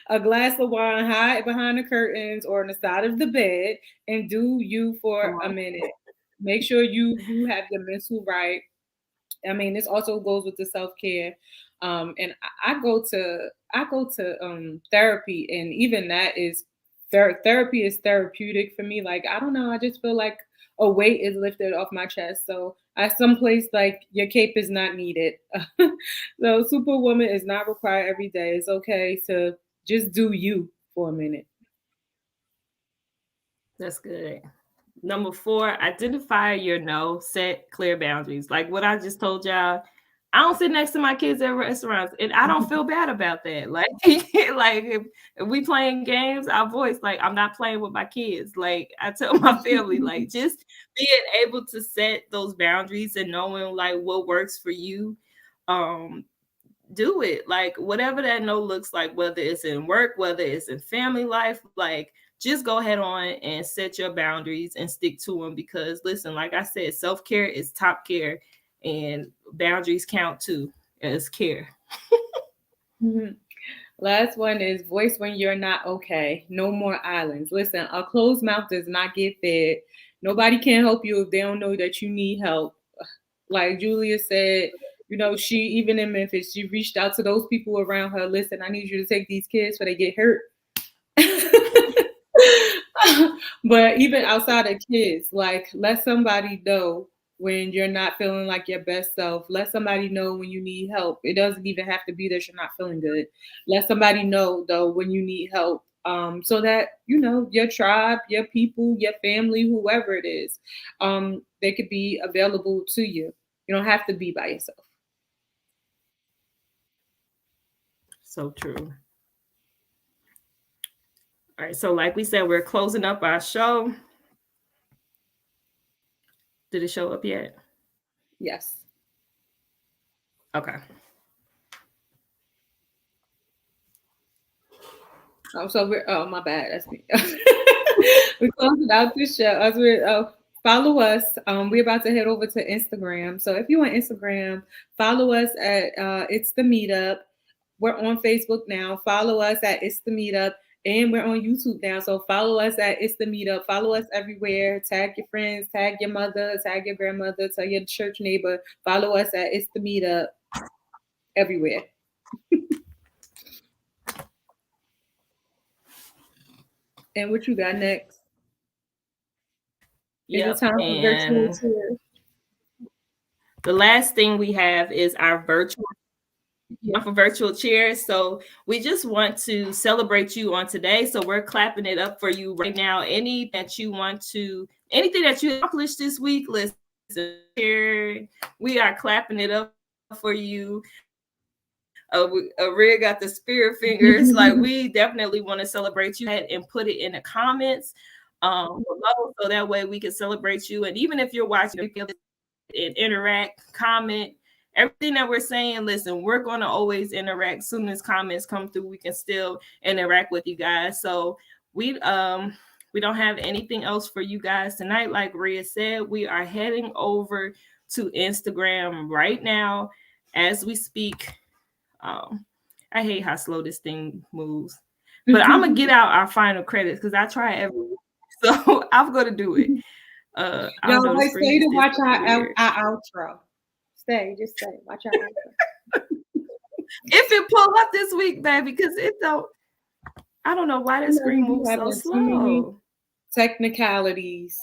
[SPEAKER 1] a glass of wine. Hide behind the curtains or on the side of the bed and do you for
[SPEAKER 2] come
[SPEAKER 1] a
[SPEAKER 2] on.
[SPEAKER 1] minute. Make sure you have your mental right. I mean, this also goes with the self care. And I go to therapy, and even that is therapy is therapeutic for me. Like, I don't know, I just feel like a weight is lifted off my chest. So at some place, like, your cape is not needed. So Superwoman is not required every day. It's okay to just do you for a minute.
[SPEAKER 2] That's good. Number four, identify your no, set clear boundaries. Like what I just told y'all, I don't sit next to my kids at restaurants, and I don't feel bad about that. Like, like if we playing games, I voice like I'm not playing with my kids. Like I tell my family, like just being able to set those boundaries and knowing like what works for you, um, do it. Like whatever that no looks like, whether it's in work, whether it's in family life, like just go ahead on and set your boundaries and stick to them. Because listen, like I said, self-care is top care, and boundaries count too as care.
[SPEAKER 1] Mhm. Last one is voice when you're not okay. No more islands. Listen, a closed mouth does not get fed. Nobody can help you if they don't know that you need help. Like Julia said, she, even in Memphis, she reached out to those people around her. Listen, I need you to take these kids so they get hurt. But even outside of kids, like let somebody know when you're not feeling like your best self. Let somebody know when you need help. It doesn't even have to be that you're not feeling good. Let somebody know though when you need help. So that your tribe, your people, your family, whoever it is, they could be available to you. You don't have to be by yourself.
[SPEAKER 2] So true. All right, so like we said, we're closing up our show. Did it show up yet?
[SPEAKER 1] Yes.
[SPEAKER 2] Okay.
[SPEAKER 1] Oh, so my bad. That's me. We're closing out this show. As we follow us, we're about to head over to Instagram. So if you're on Instagram, follow us at It's the Meetup. We're on Facebook now. Follow us at It's the Meetup. And we're on YouTube now. So follow us at It's the Meetup. Follow us everywhere. Tag your friends, tag your mother, tag your grandmother, tag your church neighbor. Follow us at It's the Meetup everywhere. And what you got next? Is it
[SPEAKER 2] Yep.
[SPEAKER 1] time for virtual
[SPEAKER 2] And
[SPEAKER 1] tour?
[SPEAKER 2] the last thing we have is our virtual for virtual cheers. So we just want to celebrate you on today. So we're clapping it up for you right now. Anything that you accomplished this week, listen, we are clapping it up for you. Rig got the spirit fingers. Like we definitely want to celebrate you and put it in the comments. So that way we can celebrate you. And even if you're watching, you can interact, comment, everything that we're saying. Listen, we're going to always interact. Soon as comments come through, we can still interact with you guys. So we don't have anything else for you guys tonight. Like Rhea said, we are heading over to Instagram right now as we speak. I hate how slow this thing moves, but I'm gonna get out our final credits because I try every week, so I'm gonna do it. I don't know, the
[SPEAKER 1] Wait,
[SPEAKER 2] screen
[SPEAKER 1] stay to
[SPEAKER 2] just did
[SPEAKER 1] watch
[SPEAKER 2] something weird.
[SPEAKER 1] our outro. Just stay. Watch our outro.
[SPEAKER 2] If it pull up this week, baby, because it don't. I don't know why the screen moves so slow.
[SPEAKER 1] Technicalities.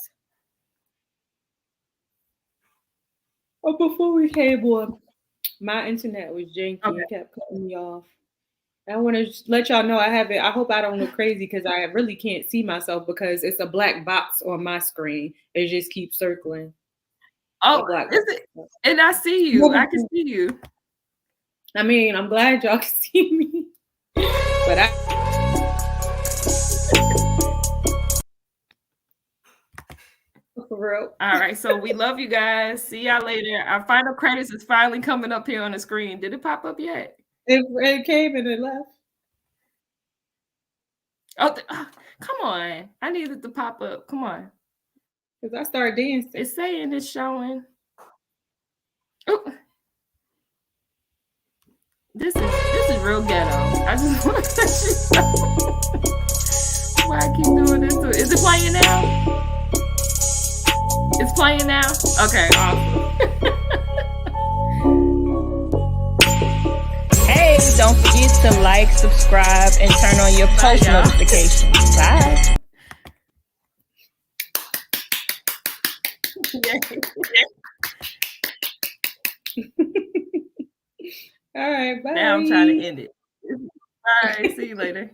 [SPEAKER 1] Oh, before we came on, my internet was janky and kept cutting me off. I want to let y'all know I have it. I hope I don't look crazy because I really can't see myself because it's a black box on my screen. It just keeps circling.
[SPEAKER 2] Oh, is it? And I see you. I can see you.
[SPEAKER 1] I mean, I'm glad y'all can see me. But for real.
[SPEAKER 2] All right, so we love you guys. See y'all later. Our final credits is finally coming up here on the screen. Did it pop up yet?
[SPEAKER 1] It came and it left.
[SPEAKER 2] Oh, come on. I needed to pop up. Come on.
[SPEAKER 1] Because I started dancing.
[SPEAKER 2] It's saying it's showing. Oh. This is real ghetto. I just want to let you know why I keep doing this to it. Is it playing now? It's playing now? Okay, awesome. Hey, don't forget to like, subscribe, and turn on your post notifications. Bye.
[SPEAKER 1] All right, bye.
[SPEAKER 2] Now I'm trying to end it. Bye. See you later.